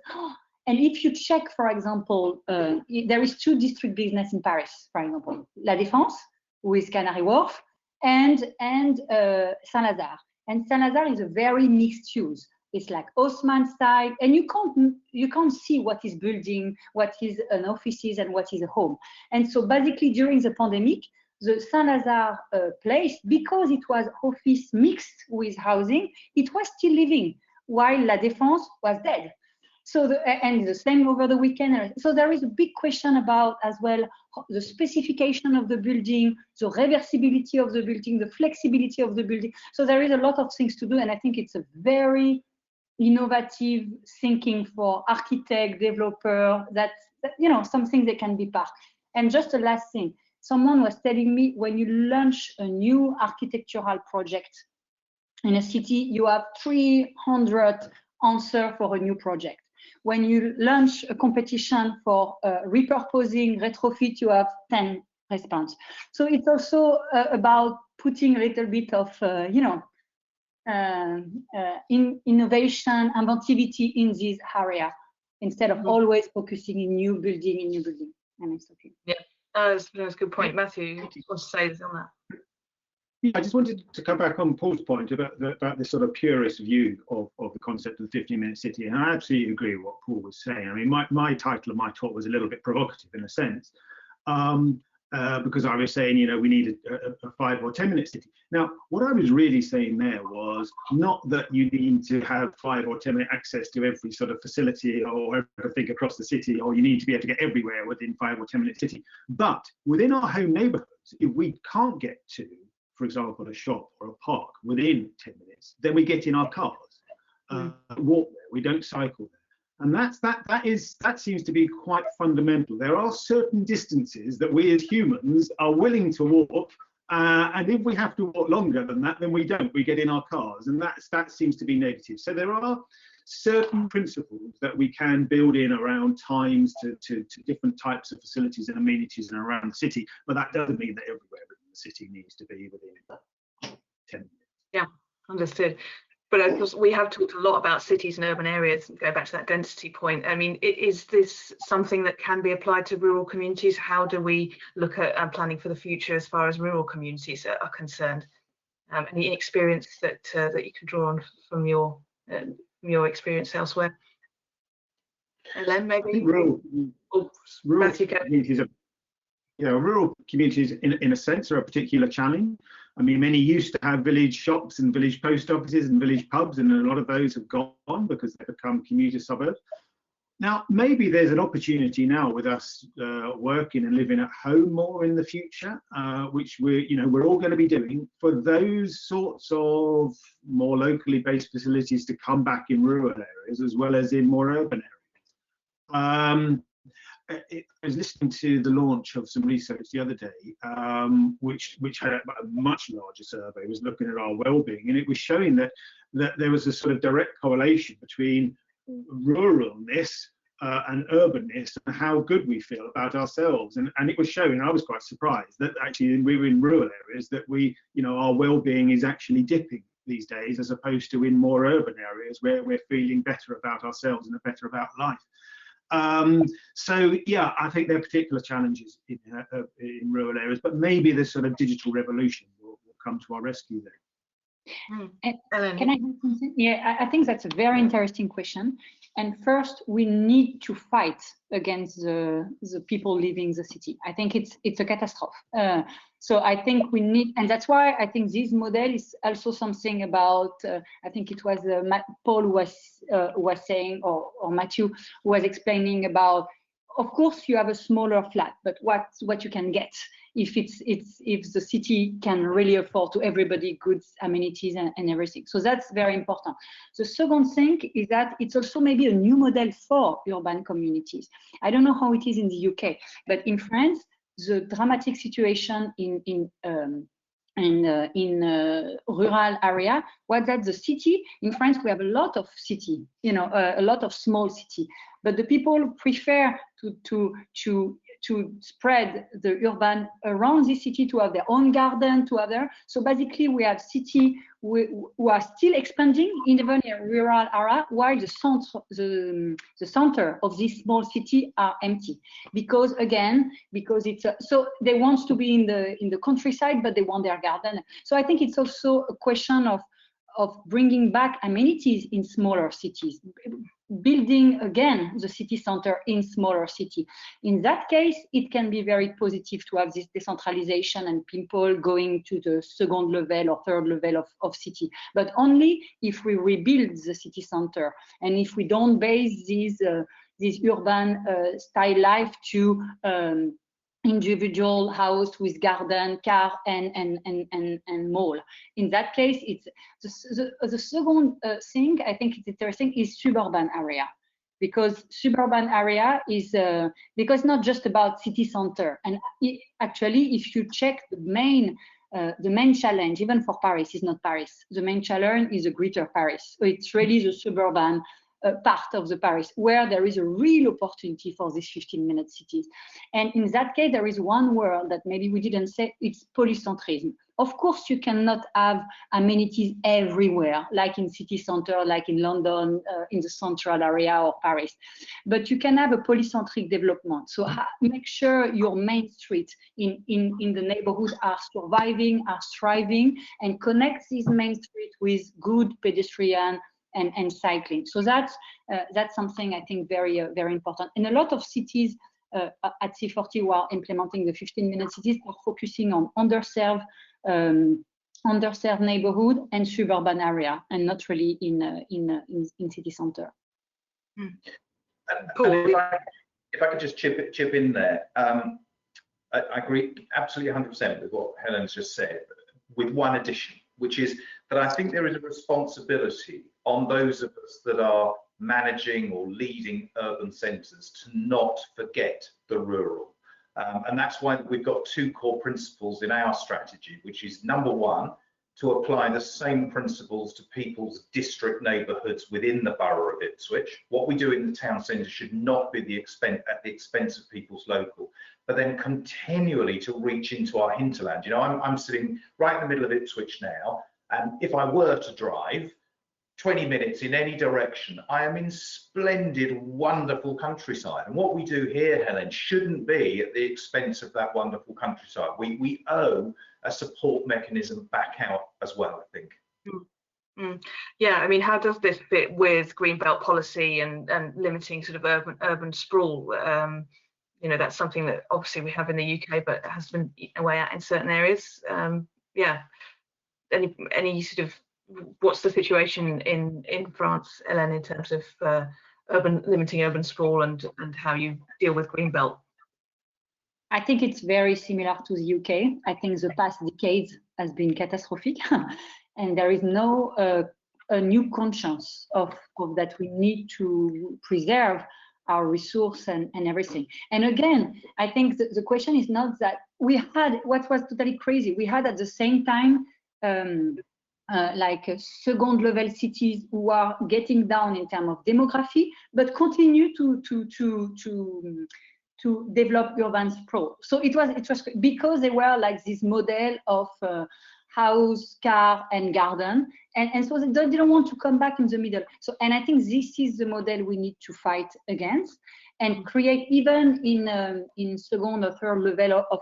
S3: and if you check, for example, there is 2 district business in Paris, for example, La Défense with Canary Wharf and Saint-Lazare. And Saint-Lazare is a very mixed use. It's like Haussmann side, and you can't see what is building, what is an offices, and what is a home. And so basically during the pandemic, the Saint-Lazare place, because it was office mixed with housing, it was still living, while La Défense was dead. So and the same over the weekend. So there is a big question about as well the specification of the building, the reversibility of the building, the flexibility of the building. So there is a lot of things to do, and I think it's a very innovative thinking for architect, developer, that something they can be part. And just a last thing, someone was telling me, when you launch a new architectural project in a city, you have 300 answers for a new project. When you launch a competition for repurposing, retrofit, you have 10 response. So it's also about putting a little bit of, innovation, inventivity in this area, instead of always focusing in new building, And it's okay.
S2: Yeah, that's a good point. Matthew, you want to say this on that?
S4: Yeah, I just wanted to come back on Paul's point about this sort of purist view of the concept of the 15-minute city, and I absolutely agree with what Paul was saying. I mean, my title of my talk was a little bit provocative in a sense, because I was saying, we need a 5 or 10-minute city. Now, what I was really saying there was not that you need to have 5 or 10-minute access to every sort of facility or everything across the city, or you need to be able to get everywhere within 5 or 10-minute city. But within our home neighbourhoods, if we can't get to, for example, a shop or a park within 10 minutes, then we get in our cars, walk there, we don't cycle there. And that seems to be quite fundamental. There are certain distances that we as humans are willing to walk, and if we have to walk longer than that, then we don't, we get in our cars, and that seems to be negative. So there are certain principles that we can build in around times to different types of facilities and amenities and around the city, but that doesn't mean that everywhere the city needs to be within 10 minutes. Yeah,
S2: understood. But of course, we have talked a lot about cities and urban areas. Go back to that density point. I mean, is this something that can be applied to rural communities? How do we look at planning for the future as far as rural communities are concerned? Any experience that you can draw on from your experience elsewhere? And then maybe
S4: rural communities are. Rural communities, in a sense, are a particular challenge. I mean, many used to have village shops and village post offices and village pubs, and a lot of those have gone because they've become commuter suburbs. Now, maybe there's an opportunity now with us working and living at home more in the future, which we're all going to be doing, for those sorts of more locally based facilities to come back in rural areas as well as in more urban areas. I was listening to the launch of some research the other day, which had a much larger survey, was looking at our well-being, and it was showing that there was a sort of direct correlation between ruralness and urbanness and how good we feel about ourselves. And it was showing, I was quite surprised that actually we were in rural areas that our well-being is actually dipping these days, as opposed to in more urban areas where we're feeling better about ourselves and better about life. So yeah, I think there are particular challenges in rural areas, but maybe this sort of digital revolution will come to our rescue there.
S3: Can I do something? Yeah, I think that's a very interesting question. And first, we need to fight against the people leaving the city. I think it's a catastrophe. So I think we need, and that's why I think this model is also something about. I think it was Paul who was saying, or Matthew who was explaining about. Of course, you have a smaller flat, but what you can get if the city can really afford to everybody goods, amenities, and everything. So that's very important. The second thing is that it's also maybe a new model for urban communities. I don't know how it is in the UK, but in France, the dramatic situation in rural area was that the city in France, we have a lot of city, a lot of small city, but the people prefer to to spread the urban around the city, to have their own garden, to have their. So basically, we have city who are still expanding even in rural area, while the center of this small city are empty, because it's so they want to be in the countryside, but they want their garden. So I think it's also a question of bringing back amenities in smaller cities, building again the city center in smaller city. In that case, it can be very positive to have this decentralization and people going to the second level or third level of city, but only if we rebuild the city center and if we don't base this urban style life to individual house with garden, car, and mall. In that case, it's the second thing I think is interesting is suburban area, because suburban area is because not just about city center. And actually, if you check the main challenge, even for Paris, is not Paris. The main challenge is a greater Paris. So it's really the suburban part of the Paris where there is a real opportunity for these 15-minute cities. And in that case, there is one word that maybe we didn't say, it's polycentrism. Of course, you cannot have amenities everywhere, like in city center, like in London, in the central area or Paris. But you can have a polycentric development. So make sure your main streets in the neighborhood are surviving, are thriving, and connect these main streets with good pedestrian and cycling. So that's something I think very important. And a lot of cities at C40 who are implementing the 15-minute cities are focusing on underserved neighborhood and suburban area, and not really in city center.
S5: Cool. If I could just chip in there, I agree absolutely 100% with what Helen's just said, with one addition, which is that I think there is a responsibility on those of us that are managing or leading urban centres to not forget the rural. And that's why we've got two core principles in our strategy, which is number one, to apply the same principles to people's district neighbourhoods within the borough of Ipswich. What we do in the town centre should not be at the expense of people's local, but then continually to reach into our hinterland. You know, I'm sitting right in the middle of Ipswich now, and if I were to drive 20 minutes in any direction, I am in splendid, wonderful countryside. And what we do here, Helen, shouldn't be at the expense of that wonderful countryside. We owe a support mechanism back out as well, I think.
S2: Yeah, I mean, how does this fit with greenbelt policy and limiting sort of urban sprawl? You know, that's something that obviously we have in the UK, but has been eaten away at in certain areas. Yeah, any sort of, what's the situation in France, Hélène, in terms of limiting urban sprawl and how you deal with greenbelt?
S3: I think it's very similar to the UK. I think the past decades has been catastrophic, and there is no a new conscience of that we need to preserve our resource and everything. And again, I think the question is not that we had what was totally crazy. We had at the same time like second level cities who are getting down in terms of demography, but continue to develop urban sprawl. So it was because they were like this model of house, car, and garden, and so they didn't want to come back in the middle. So, and I think this is the model we need to fight against and create, even in second or third level of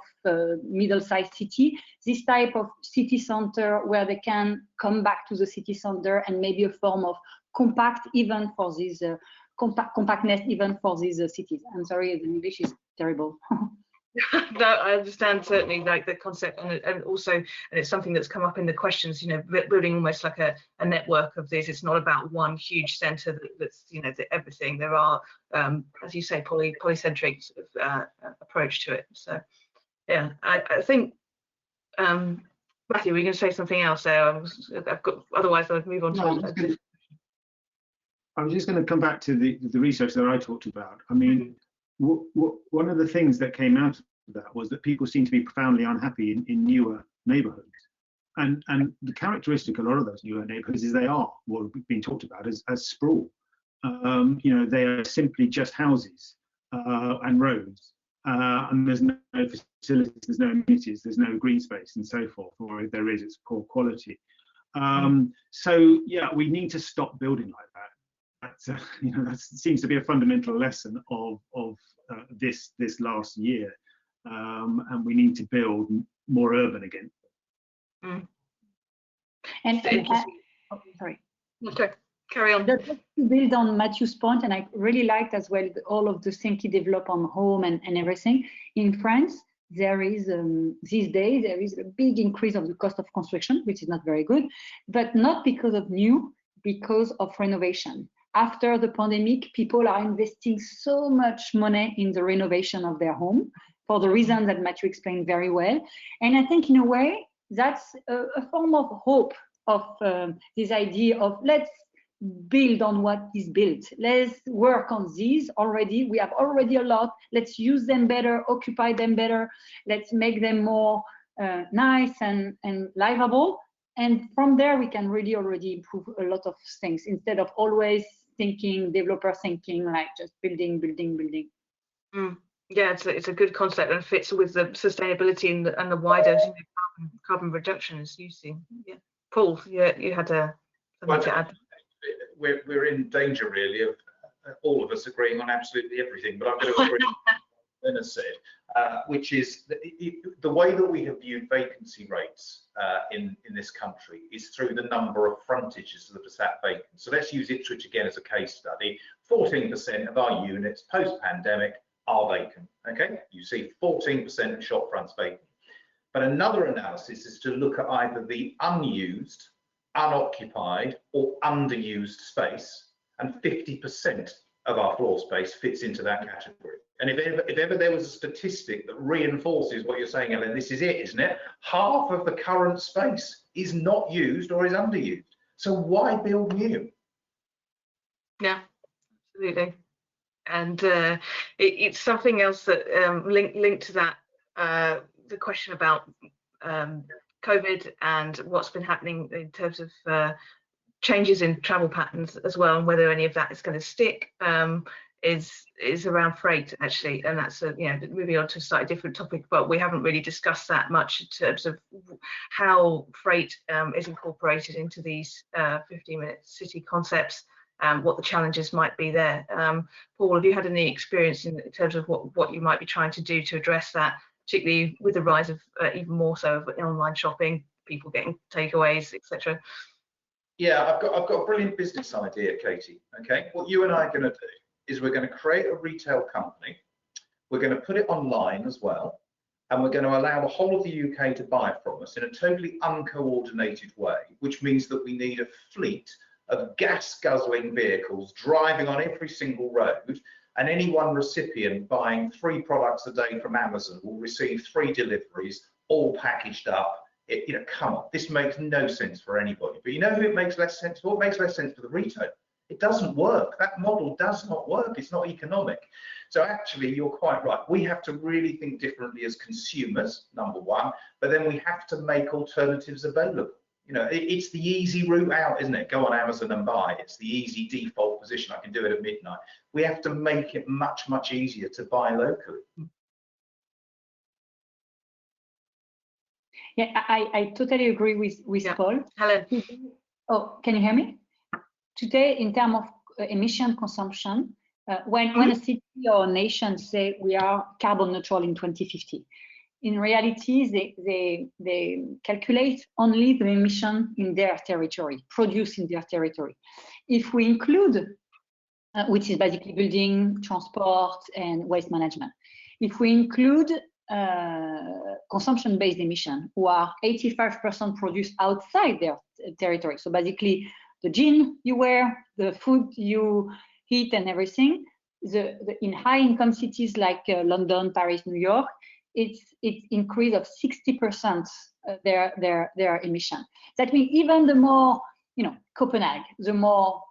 S3: middle-sized city, this type of city center where they can come back to the city center, and maybe a form of compact even for these compactness even for these cities. I'm sorry, the English is terrible.
S2: No, I understand certainly, like the concept, and also, and it's something that's come up in the questions, you know, building almost like a network of these. It's not about one huge centre that's, you know, everything. There are, as you say, polycentric sort of approach to it. So yeah, I think, Matthew, were you going to say something else there? I've got, otherwise I'll move on to.
S4: I was just going to come back to the research that I talked about. I mean, one of the things that came out of that was that people seem to be profoundly unhappy in newer neighbourhoods, and the characteristic of a lot of those newer neighbourhoods is they are what have been talked about as sprawl. You know, they are simply just houses and roads, and there's no facilities, there's no amenities, there's no green space and so forth, or if there is, it's poor quality. So yeah, we need to stop building like that. That's, you know, that seems to be a fundamental lesson of this last year, and we need to build more urban again.
S3: Sorry.
S2: Okay, carry on.
S3: Just to build on Matthew's point, and I really liked as well all of the things he developed on home and everything. In France, there is these days there is a big increase of the cost of construction, which is not very good, but not because of new, because of renovation. After the pandemic, people are investing so much money in the renovation of their home for the reason that Matthew explained very well. And I think in a way, that's a form of hope of this idea of let's build on what is built. Let's work on these already. We have already a lot. Let's use them better, occupy them better. Let's make them more nice and livable. And from there, we can really already improve a lot of things instead of always thinking, developer thinking, like just building.
S2: Yeah, it's a good concept and fits with the sustainability and the wider carbon reduction as you see. Yeah, Paul, you had something to add.
S5: We're in danger really of all of us agreeing on absolutely everything, but I'm going to agree with what Lena said, which is the way that we have viewed vacancy rates in this country is through the number of frontages that are sat vacant. So let's use Ipswich again as a case study. 14% of our units post-pandemic are vacant. Okay, you see 14% of shop fronts vacant. But another analysis is to look at either the unused, unoccupied or underused space, and 50% of our floor space fits into that category. And if ever there was a statistic that reinforces what you're saying, Ellen, this is it, isn't it? Half of the current space is not used or is underused. So why build new?
S2: Yeah, absolutely. And it's something else that linked to that, the question about COVID and what's been happening in terms of changes in travel patterns as well, and whether any of that is going to stick, is around freight actually. And that's moving on to a slightly different topic, but we haven't really discussed that much in terms of how freight is incorporated into these 15-minute city concepts. What the challenges might be there. Paul, have you had any experience in terms of what you might be trying to do to address that, particularly with the rise of even more so of online shopping, people getting takeaways, etc.?
S5: Yeah, I've got a brilliant business idea, Katie. Okay, what you and I are going to do is we're going to create a retail company. We're going to put it online as well, and we're going to allow the whole of the UK to buy from us in a totally uncoordinated way, which means that we need a fleet of gas-guzzling vehicles driving on every single road, and any one recipient buying 3 products a day from Amazon will receive 3 deliveries, all packaged up. Come on, this makes no sense for anybody. But you know who it makes less sense for? It makes less sense for the retailer. It doesn't work. That model does not work. It's not economic. So actually, you're quite right. We have to really think differently as consumers, number one, but then we have to make alternatives available. It's the easy route out, isn't it? Go on Amazon and buy. It's the easy default position. I can do it at midnight. We have to make it much, much easier to buy locally.
S3: Yeah, I totally agree with Paul.
S2: Helen.
S3: Oh, can you hear me? Today, in terms of emission consumption, when a city or a nation say we are carbon neutral in 2050, in reality, they calculate only the emission in their territory, produced in their territory. If we include, which is basically building, transport, and waste management, if we include consumption-based emission, who are 85% produced outside their territory, so basically the jean you wear, the food you eat, and everything, in high-income cities like London, Paris, New York, it's increase of 60% their emission. That means even the more, Copenhagen, the more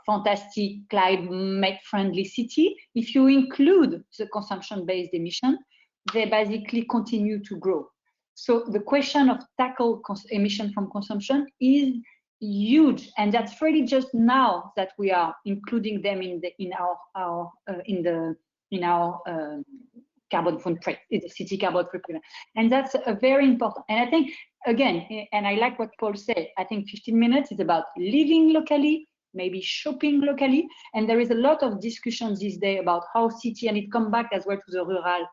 S3: fantastic climate-friendly city, if you include the consumption-based emission, they basically continue to grow. So the question of tackle emission from consumption is huge, and that's really just now that we are including them in our carbon footprint, the city carbon footprint. And that's a very important. And I think, again, and I like what Paul said, I think 15 minutes is about living locally, maybe shopping locally. And there is a lot of discussions these days about how city, and it comes back as well to the rural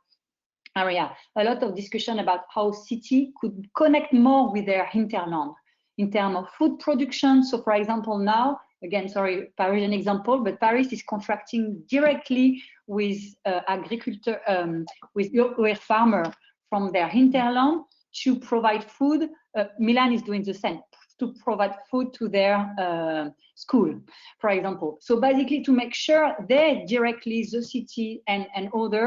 S3: area, a lot of discussion about how city could connect more with their hinterland in terms of food production. So for example, now, again, sorry, Parisian example, but Paris is contracting directly with agriculture, with farmer from their hinterland to provide food. Milan is doing the same, to provide food to their school, for example. So basically to make sure they directly, the city and other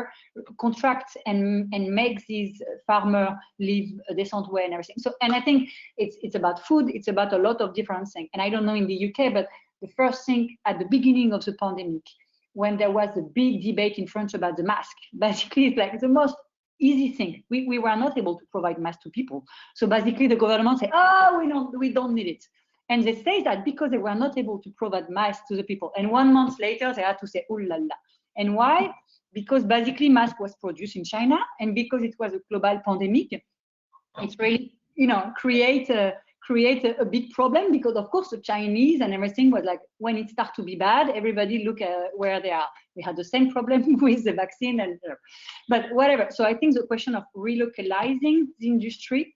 S3: contract and make these farmer live a decent way and everything. So, and I think it's about food, it's about a lot of different things. And I don't know in the UK, but the first thing at the beginning of the pandemic, when there was a big debate in France about the mask, basically it's like the most easy thing. We were not able to provide masks to people. So basically the government said, oh, we don't need it. And they say that because they were not able to provide masks to the people. And 1 month later, they had to say, oh la la. And why? Because basically mask was produced in China, and because it was a global pandemic, it's really, create a big problem, because of course the Chinese and everything was like, when it starts to be bad, everybody look at where they are. We had the same problem with the vaccine, and but whatever. So I think the question of relocalizing the industry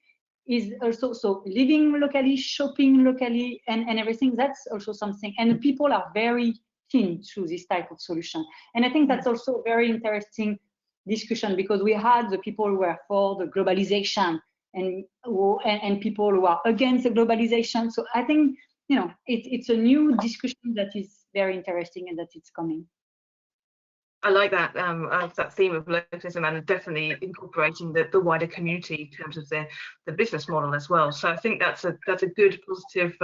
S3: is also, so living locally, shopping locally, and everything, that's also something. And the people are very keen to this type of solution. And I think that's also a very interesting discussion, because we had the people who were for the globalization and people who are against the globalization. So I think, it's a new discussion that is very interesting and that it's coming.
S2: I like that that theme of localism, and definitely incorporating the wider community in terms of the business model as well. So I think that's a good positive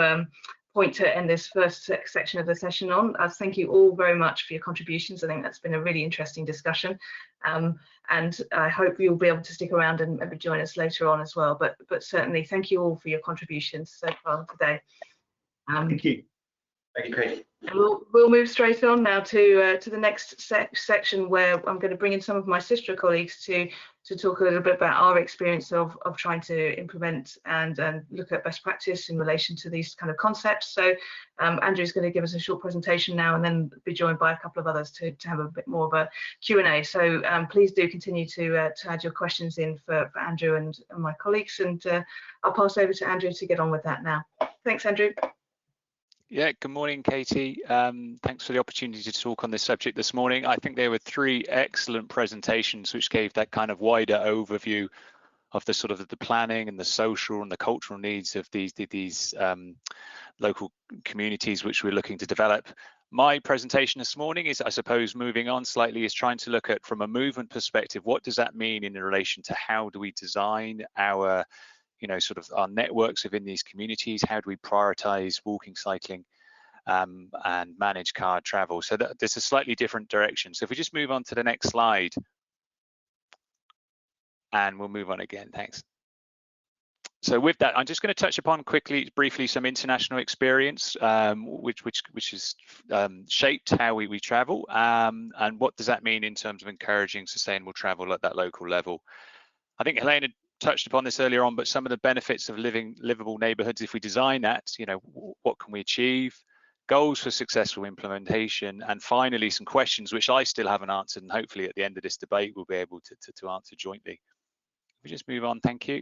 S2: point to end this first section of the session on. Thank you all very much for your contributions. I think that's been a really interesting discussion, and I hope you'll be able to stick around and maybe join us later on as well. But certainly, thank you all for your contributions so far today.
S4: Thank you.
S5: Thank you, Kate.
S2: We'll move straight on now to the next section, where I'm going to bring in some of my sister colleagues to talk a little bit about our experience of trying to implement and look at best practice in relation to these kind of concepts. So Andrew's going to give us a short presentation now, and then be joined by a couple of others to have a bit more of a Q&A. So please do continue to add your questions in for Andrew and my colleagues, and I'll pass over to Andrew to get on with that now. Thanks, Andrew.
S6: Yeah, good morning, Katie. Thanks for the opportunity to talk on this subject this morning. I think there were 3 excellent presentations which gave that kind of wider overview of the sort of the planning and the social and the cultural needs of these local communities which we're looking to develop. My presentation this morning is, I suppose, moving on slightly, is trying to look at, from a movement perspective, what does that mean in relation to how do we design our sort of our networks within these communities? How do we prioritize walking, cycling, and manage car travel? So there's a slightly different direction. So if we just move on to the next slide, and we'll move on again, thanks. So with that, I'm just going to touch upon briefly some international experience, which has shaped how we travel, and what does that mean in terms of encouraging sustainable travel at that local level. I think Helena touched upon this earlier on, but some of the benefits of livable neighborhoods, if we design that, what can we achieve, goals for successful implementation, and finally some questions which I still haven't answered, and hopefully at the end of this debate we'll be able to answer jointly. If we just move on, thank you.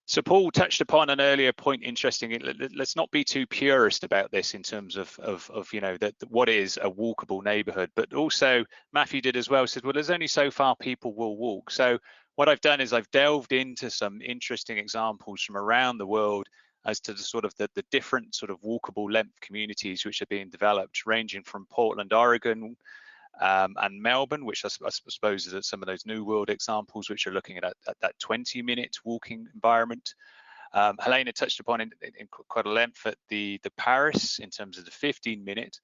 S6: So Paul touched upon an earlier point, interesting. Let's not be too purist about this in terms of what is a walkable neighborhood, but also Matthew did as well, said, well, there's only so far people will walk. So what I've done is I've delved into some interesting examples from around the world as to the different sort of walkable length communities which are being developed, ranging from Portland, Oregon, and Melbourne, which I suppose is some of those New World examples which are looking at that 20-minute walking environment. Helena touched upon in quite a length at the Paris in terms of the 15-minute,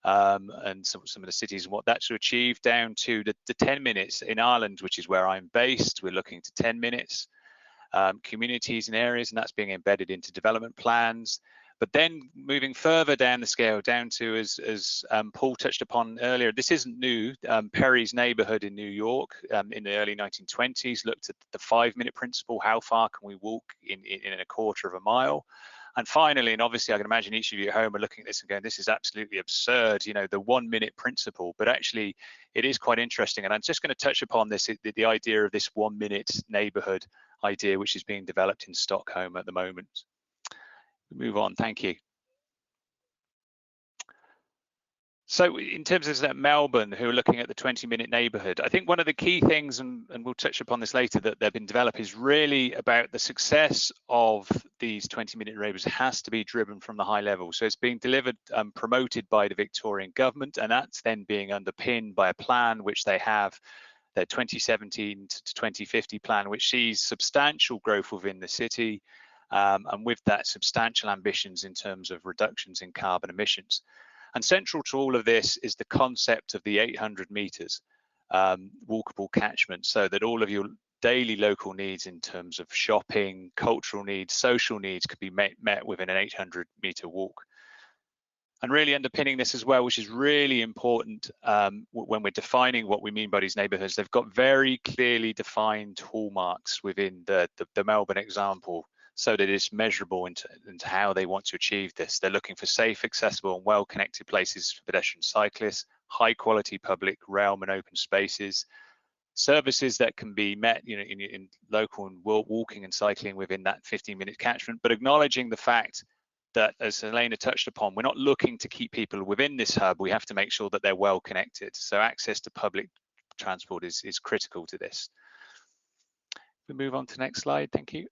S6: and some of the cities and what that's achieved, down to the 10 minutes in Ireland, which is where I'm based. We're looking to 10 minutes, communities and areas, and that's being embedded into development plans. But then moving further down the scale, down to, as Paul touched upon earlier, this isn't new. Perry's neighborhood in New York in the early 1920s looked at the 5-minute principle. How far can we walk in a quarter of a mile? And finally, and obviously I can imagine each of you at home are looking at this and going, this is absolutely absurd, you know, the 1-minute principle. But actually it is quite interesting. And I'm just going to touch upon this, the idea of this 1-minute neighborhood idea, which is being developed in Stockholm at the moment. Move on, thank you. So in terms of Melbourne, who are looking at the 20-minute neighbourhood, I think one of the key things, and we'll touch upon this later, that they've been developed is really about the success of these 20-minute neighbourhoods has to be driven from the high level. So it's being delivered, promoted by the Victorian government, and that's then being underpinned by a plan which they have, their 2017 to 2050 plan, which sees substantial growth within the city, and with that substantial ambitions in terms of reductions in carbon emissions. And central to all of this is the concept of the 800 meters walkable catchment, so that all of your daily local needs in terms of shopping, cultural needs, social needs could be met within an 800 meter walk. And really underpinning this as well, which is really important when we're defining what we mean by these neighbourhoods, they've got very clearly defined hallmarks within the Melbourne example, so that it's measurable into how they want to achieve this. They're looking for safe, accessible and well-connected places for pedestrian cyclists, high quality public realm and open spaces, services that can be met, you know, in local and walking and cycling within that 15-minute catchment, but acknowledging the fact that, as Helena touched upon, we're not looking to keep people within this hub. We have to make sure that they're well connected. So access to public transport is critical to this. We move on to the next slide, thank you.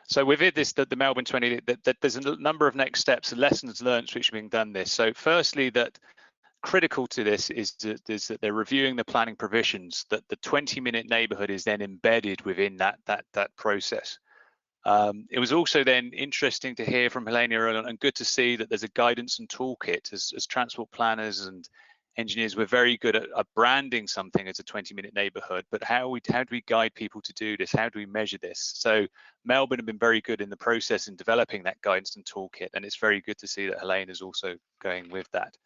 S6: So within this, the Melbourne 20, that there's a number of next steps and lessons learned which are being done this. So firstly, that critical to this is that they're reviewing the planning provisions, that the 20-minute neighbourhood is then embedded within that process. It was also then interesting to hear from Helena earlier, and good to see that there's a guidance and toolkit as transport planners and engineers. We're very good at branding something as a 20-minute neighbourhood, but how do we guide people to do this? How do we measure this? So Melbourne have been very good in the process in developing that guidance and toolkit, and it's very good to see that Helena is also going with that.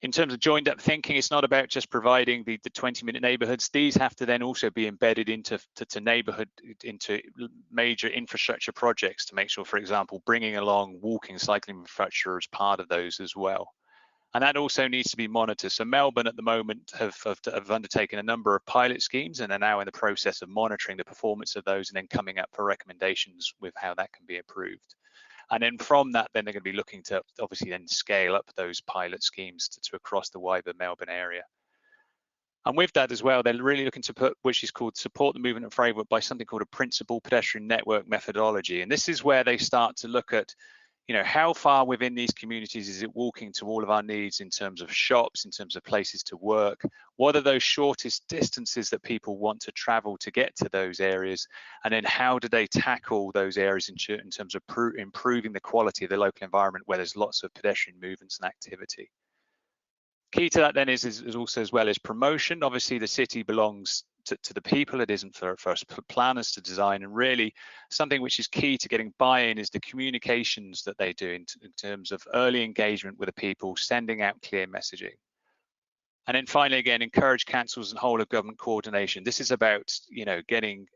S6: In terms of joined up thinking, it's not about just providing the 20-minute neighbourhoods. These have to then also be embedded into major infrastructure projects to make sure, for example, bringing along walking, cycling infrastructure as part of those as well. And that also needs to be monitored. So Melbourne at the moment have undertaken a number of pilot schemes and are now in the process of monitoring the performance of those and then coming up for recommendations with how that can be improved. And then from that, then they're going to be looking to obviously then scale up those pilot schemes to across the wider Melbourne area. And with that as well, they're really looking to put, which is called support the movement and framework by something called a principal pedestrian network methodology. And this is where they start to look at, you know, how far within these communities is it walking to all of our needs in terms of shops, in terms of places to work? What are those shortest distances that people want to travel to get to those areas? And then how do they tackle those areas in terms of improving the quality of the local environment where there's lots of pedestrian movements and activity? Key to that then is also as well as promotion. Obviously the city belongs to the people. It isn't for us planners to design, and really something which is key to getting buy-in is the communications that they do in terms of early engagement with the people, sending out clear messaging. And then finally, again, encourage councils and whole of government coordination. This is about, you know, getting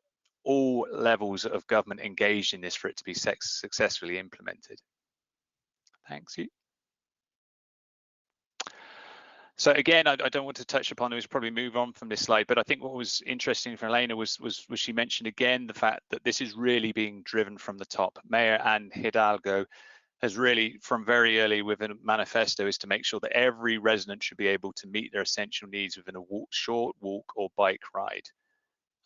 S6: all levels of government engaged in this for it to be successfully implemented. Thanks. So again, I don't want to touch upon it, probably move on from this slide, but I think what was interesting for Helena was she mentioned again the fact that this is really being driven from the top. Mayor Anne Hidalgo has really, from very early within a manifesto, is to make sure that every resident should be able to meet their essential needs within a short walk or bike ride.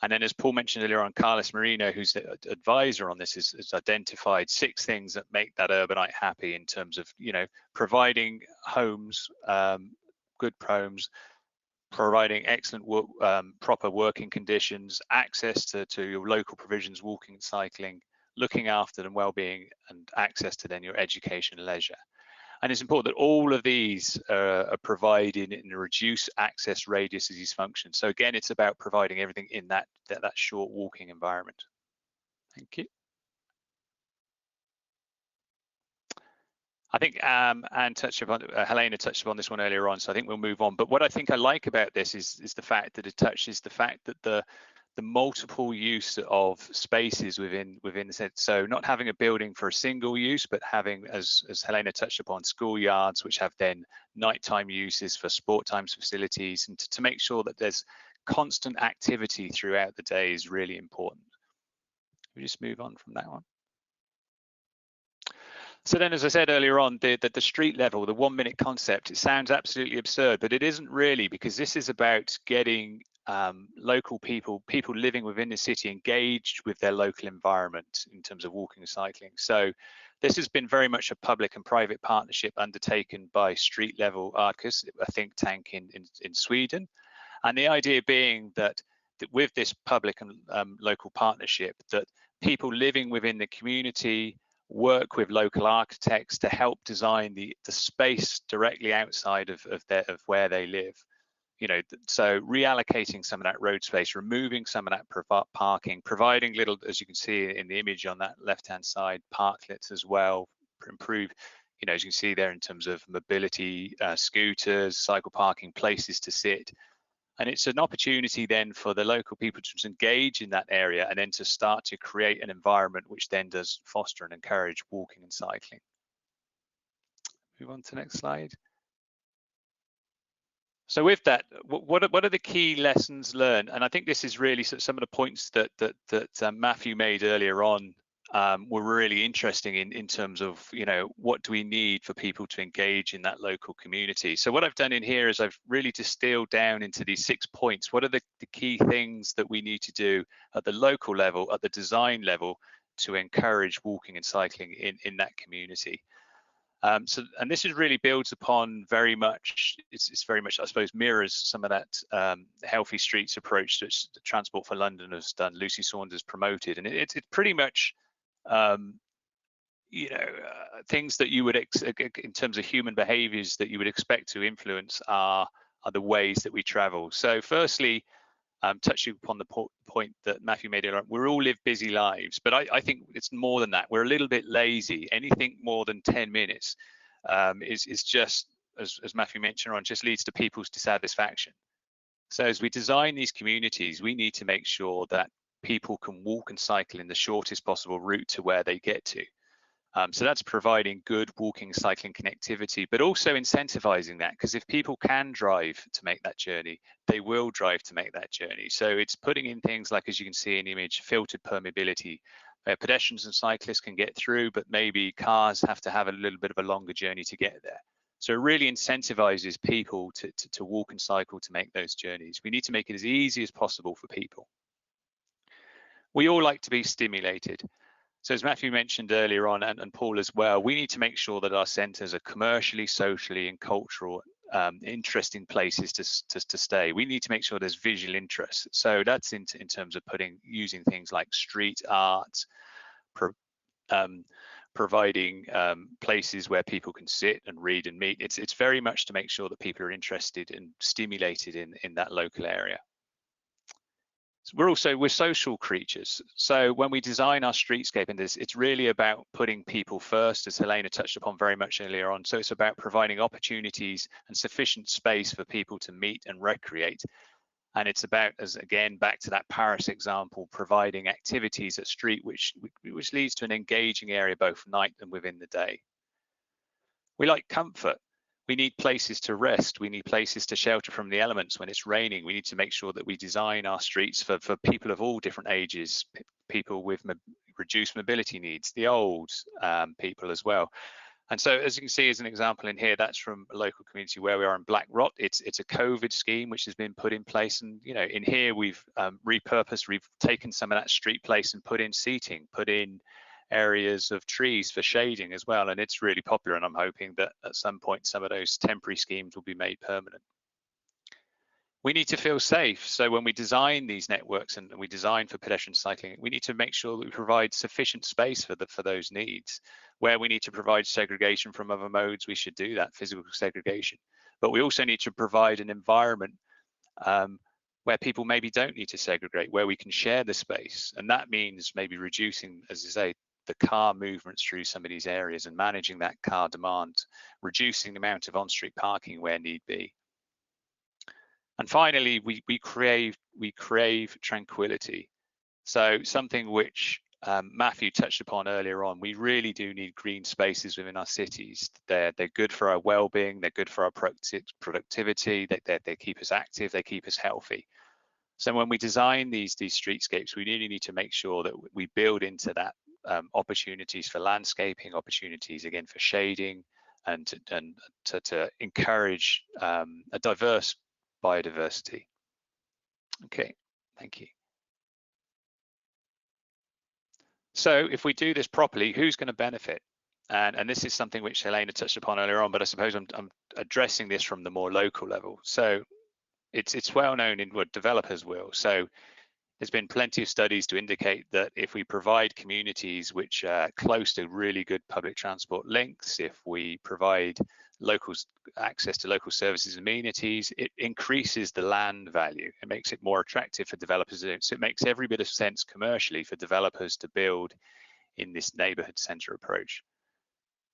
S6: And then, as Paul mentioned earlier on, Carlos Marino, who's the advisor on this, has identified 6 things that make that urbanite happy in terms of, you know, providing homes, good homes, providing excellent proper working conditions, access to your local provisions, walking and cycling, looking after them, well-being, and access to then your education and leisure. And it's important that all of these are provided in a reduced access radius as these functions. So again, it's about providing everything in that short walking environment. Thank you. I think Anne touched upon, Helena touched upon this one earlier on, so I think we'll move on. But what I think I like about this is the fact that it touches the fact that the multiple use of spaces within the set. So not having a building for a single use, but having, as Helena touched upon, schoolyards, which have then nighttime uses for sport times facilities, and to make sure that there's constant activity throughout the day is really important. We just move on from that one. So then, as I said earlier on, the street level, the 1 minute concept, it sounds absolutely absurd, but it isn't really, because this is about getting local people living within the city engaged with their local environment in terms of walking and cycling. So this has been very much a public and private partnership undertaken by Street Level Arcus, a think tank in Sweden. And the idea being that with this public and local partnership, that people living within the community work with local architects to help design the space directly outside of where they live. You know, so reallocating some of that road space, removing some of that parking, providing little, as you can see in the image on that left-hand side, parklets as well, improve, you know, as you can see there in terms of mobility, scooters, cycle parking, places to sit. And it's an opportunity then for the local people to engage in that area and then to start to create an environment which then does foster and encourage walking and cycling. Move on to the next slide. So with that, what are the key lessons learned? And I think this is really some of the points that Matthew made earlier on were really interesting in terms of, you know, what do we need for people to engage in that local community? So what I've done in here is I've really distilled down into these 6 points. What are the key things that we need to do at the local level, at the design level, to encourage walking and cycling in that community? And this is really builds upon very much, it's very much, I suppose, mirrors some of that healthy streets approach that Transport for London has done, Lucy Saunders promoted, and it's pretty much, you know, things that you would, in terms of human behaviours that you would expect to influence are the ways that we travel. So firstly, touching upon the point that Matthew made earlier, we all live busy lives, but I think it's more than that. We're a little bit lazy. Anything more than 10 minutes is just, as Matthew mentioned on, just leads to people's dissatisfaction. So as we design these communities, we need to make sure that people can walk and cycle in the shortest possible route to where they get to. So that's providing good walking, cycling connectivity, but also incentivizing that, because if people can drive to make that journey, they will drive to make that journey. So it's putting in things like, as you can see in the image, filtered permeability, where pedestrians and cyclists can get through, but maybe cars have to have a little bit of a longer journey to get there. So it really incentivizes people to walk and cycle to make those journeys. We need to make it as easy as possible for people. We all like to be stimulated. So as Matthew mentioned earlier on, and Paul as well, we need to make sure that our centres are commercially, socially and cultural interesting places to stay. We need to make sure there's visual interest. So that's in terms of using things like street art, providing places where people can sit and read and meet. It's very much to make sure that people are interested and stimulated in that local area. We're social creatures. So when we design our streetscape, and it's really about putting people first, as Helena touched upon very much earlier on. So it's about providing opportunities and sufficient space for people to meet and recreate. And it's about, as again, back to that Paris example, providing activities at street, which leads to an engaging area both night and within the day. We like comfort. We need places to rest. We need places to shelter from the elements when it's raining. We need to make sure that we design our streets for people of all different ages, people with reduced mobility needs, the old people as well. And so, as you can see, as an example in here, that's from a local community where we are in Black Rot. It's a COVID scheme which has been put in place, and you know, in here we've repurposed, we've taken some of that street place and put in seating, put in areas of trees for shading as well, and it's really popular, and I'm hoping that at some point some of those temporary schemes will be made permanent. We need to feel safe, so when we design these networks and we design for pedestrian cycling, we need to make sure that we provide sufficient space for those needs. Where we need to provide segregation from other modes, we should do that, physical segregation, but we also need to provide an environment where people maybe don't need to segregate, where we can share the space. And that means maybe reducing, as I say, the car movements through some of these areas and managing that car demand, reducing the amount of on-street parking where need be. And finally, we crave tranquility. So something which Matthew touched upon earlier on, we really do need green spaces within our cities. They're good for our well-being, they're good for our productivity, they keep us active, they keep us healthy. So when we design these streetscapes, we really need to make sure that we build into that opportunities for landscaping, opportunities again for shading, and to encourage a diverse biodiversity. Okay, thank you. So if we do this properly, who's going to benefit? And this is something which Helena touched upon earlier on, but I suppose I'm addressing this from the more local level. So it's well known in what developers will. So there's been plenty of studies to indicate that if we provide communities which are close to really good public transport links, if we provide locals access to local services and amenities, it increases the land value. It makes it more attractive for developers. So it makes every bit of sense commercially for developers to build in this neighborhood center approach.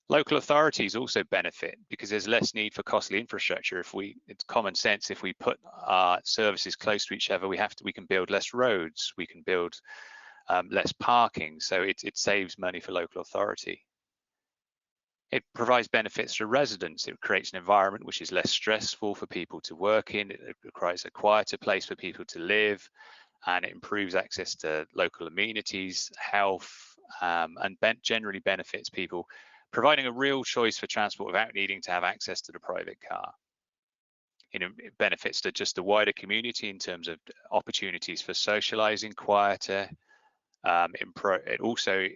S6: Local authorities also benefit because there's less need for costly infrastructure. It's common sense, if we put our services close to each other, we can build less roads, we can build less parking. So it saves money for local authority. It provides benefits to residents. It creates an environment which is less stressful for people to work in. It requires a quieter place for people to live, and it improves access to local amenities, health, and generally benefits people, providing a real choice for transport without needing to have access to the private car. It benefits to just the wider community in terms of opportunities for socializing quieter. It also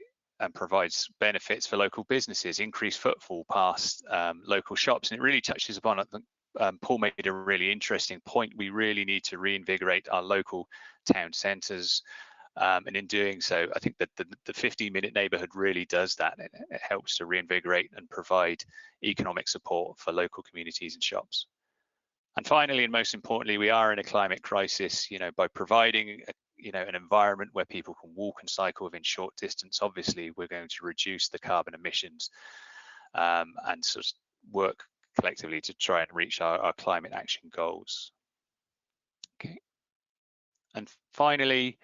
S6: provides benefits for local businesses, increased footfall past local shops. And it really touches upon, I think Paul made a really interesting point. We really need to reinvigorate our local town centres. And in doing so, I think that the 15-minute neighbourhood really does that. It helps to reinvigorate and provide economic support for local communities and shops. And finally, and most importantly, we are in a climate crisis. By providing an environment where people can walk and cycle within short distance, obviously we're going to reduce the carbon emissions and sort of work collectively to try and reach our climate action goals. Okay. And finally,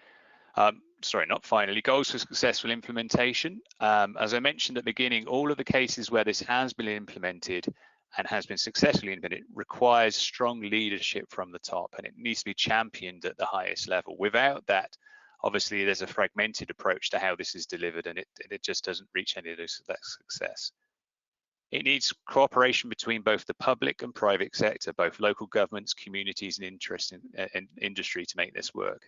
S6: goals for successful implementation. As I mentioned at the beginning, all of the cases where this has been implemented and has been successfully implemented requires strong leadership from the top, and it needs to be championed at the highest level. Without that, obviously there's a fragmented approach to how this is delivered, and it just doesn't reach any of that success. It needs cooperation between both the public and private sector, both local governments, communities, and interest in industry to make this work.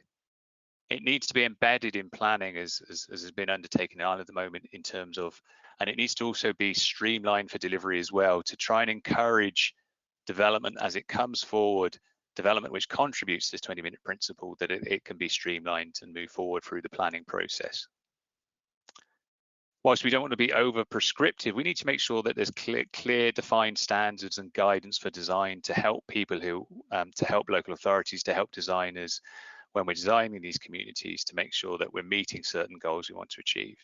S6: It needs to be embedded in planning as has been undertaken at the moment in terms of, and it needs to also be streamlined for delivery as well, to try and encourage development as it comes forward, development which contributes to this 20-minute principle, that it can be streamlined and move forward through the planning process. Whilst we don't want to be over prescriptive, we need to make sure that there's clear defined standards and guidance for design to help people to help local authorities, to help designers when we're designing these communities, to make sure that we're meeting certain goals we want to achieve.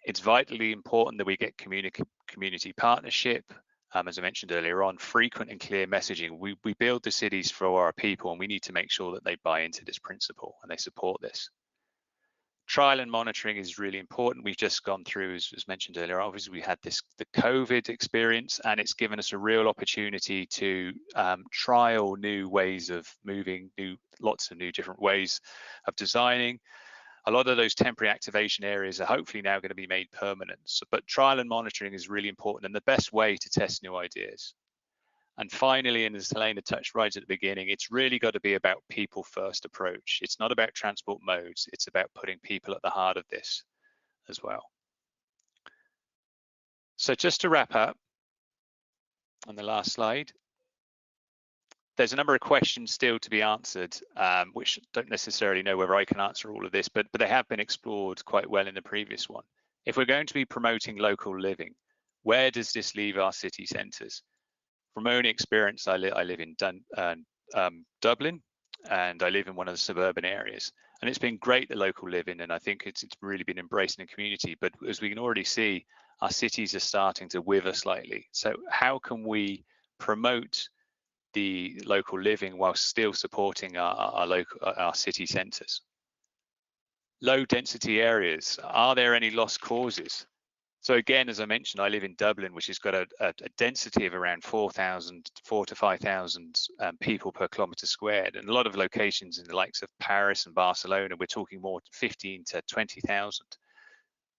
S6: It's vitally important that we get community partnership. As I mentioned earlier on, frequent and clear messaging. We build the cities for our people, and we need to make sure that they buy into this principle and they support this. Trial and monitoring is really important. We've just gone through, as mentioned earlier, obviously we had the COVID experience, and it's given us a real opportunity to trial new ways of moving, lots of new different ways of designing. A lot of those temporary activation areas are hopefully now going to be made permanent. But trial and monitoring is really important and the best way to test new ideas. And finally, and as Helena touched right at the beginning, it's really got to be about people first approach. It's not about transport modes. It's about putting people at the heart of this as well. So just to wrap up on the last slide, there's a number of questions still to be answered, which don't necessarily know whether I can answer all of this, but they have been explored quite well in the previous one. If we're going to be promoting local living, where does this leave our city centres? From my own experience, I live in Dublin, and I live in one of the suburban areas, and it's been great, the local living, and I think it's really been embraced in the community. But as we can already see, our cities are starting to wither slightly. So how can we promote the local living while still supporting our city centres? Low density areas, are there any lost causes? So again, as I mentioned, I live in Dublin, which has got a density of around 4,000 to 5,000 people per kilometre squared, and a lot of locations in the likes of Paris and Barcelona, we're talking more 15 to 20,000.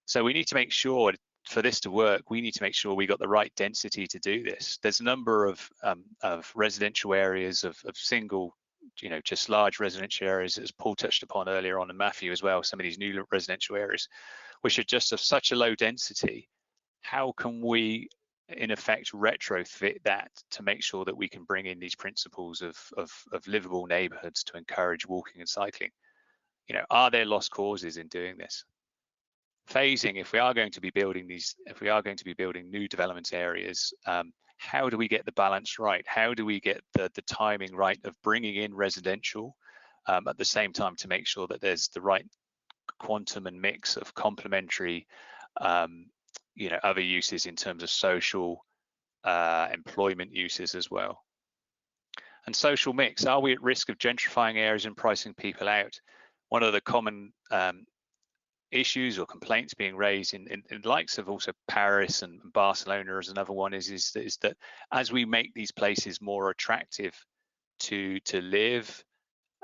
S6: So we need to make sure, for this to work, we need to make sure we got the right density to do this. There's a number of residential areas, of single, just large residential areas, as Paul touched upon earlier on, and Matthew as well, some of these new residential areas, which are just of such a low density. How can we, in effect, retrofit that to make sure that we can bring in these principles of livable neighbourhoods to encourage walking and cycling? Are there lost causes in doing this? Phasing, if we are going to be building new development areas, how do we get the balance right? How do we get the timing right of bringing in residential at the same time to make sure that there's the right quantum and mix of complementary other uses in terms of social employment uses as well? And social mix, are we at risk of gentrifying areas and pricing people out? One of the common issues or complaints being raised in likes of also Paris and Barcelona as another one is that as we make these places more attractive to live,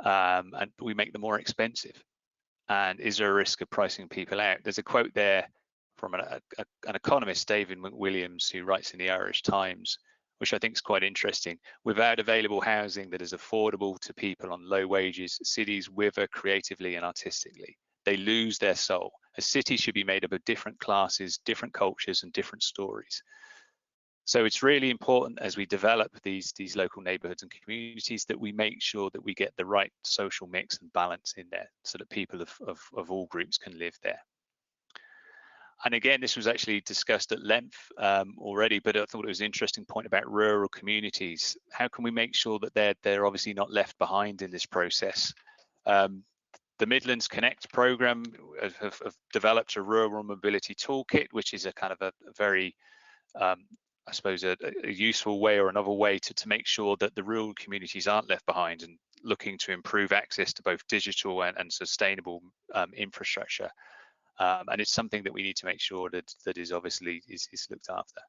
S6: and we make them more expensive, and is there a risk of pricing people out? There's a quote there from an economist, David McWilliams, who writes in the Irish Times, which I think is quite interesting. Without available housing that is affordable to people on low wages, cities wither creatively and artistically. They lose their soul. A city should be made up of different classes, different cultures, and different stories. So it's really important as we develop these local neighbourhoods and communities that we make sure that we get the right social mix and balance in there, so that people of all groups can live there. And again, this was actually discussed at length already, but I thought it was an interesting point about rural communities. How can we make sure that they're obviously not left behind in this process? The Midlands Connect programme have developed a rural mobility toolkit, which is a kind of a very, I suppose, a useful way or another way to make sure that the rural communities aren't left behind, and looking to improve access to both digital and sustainable infrastructure. And it's something that we need to make sure that is obviously is looked after.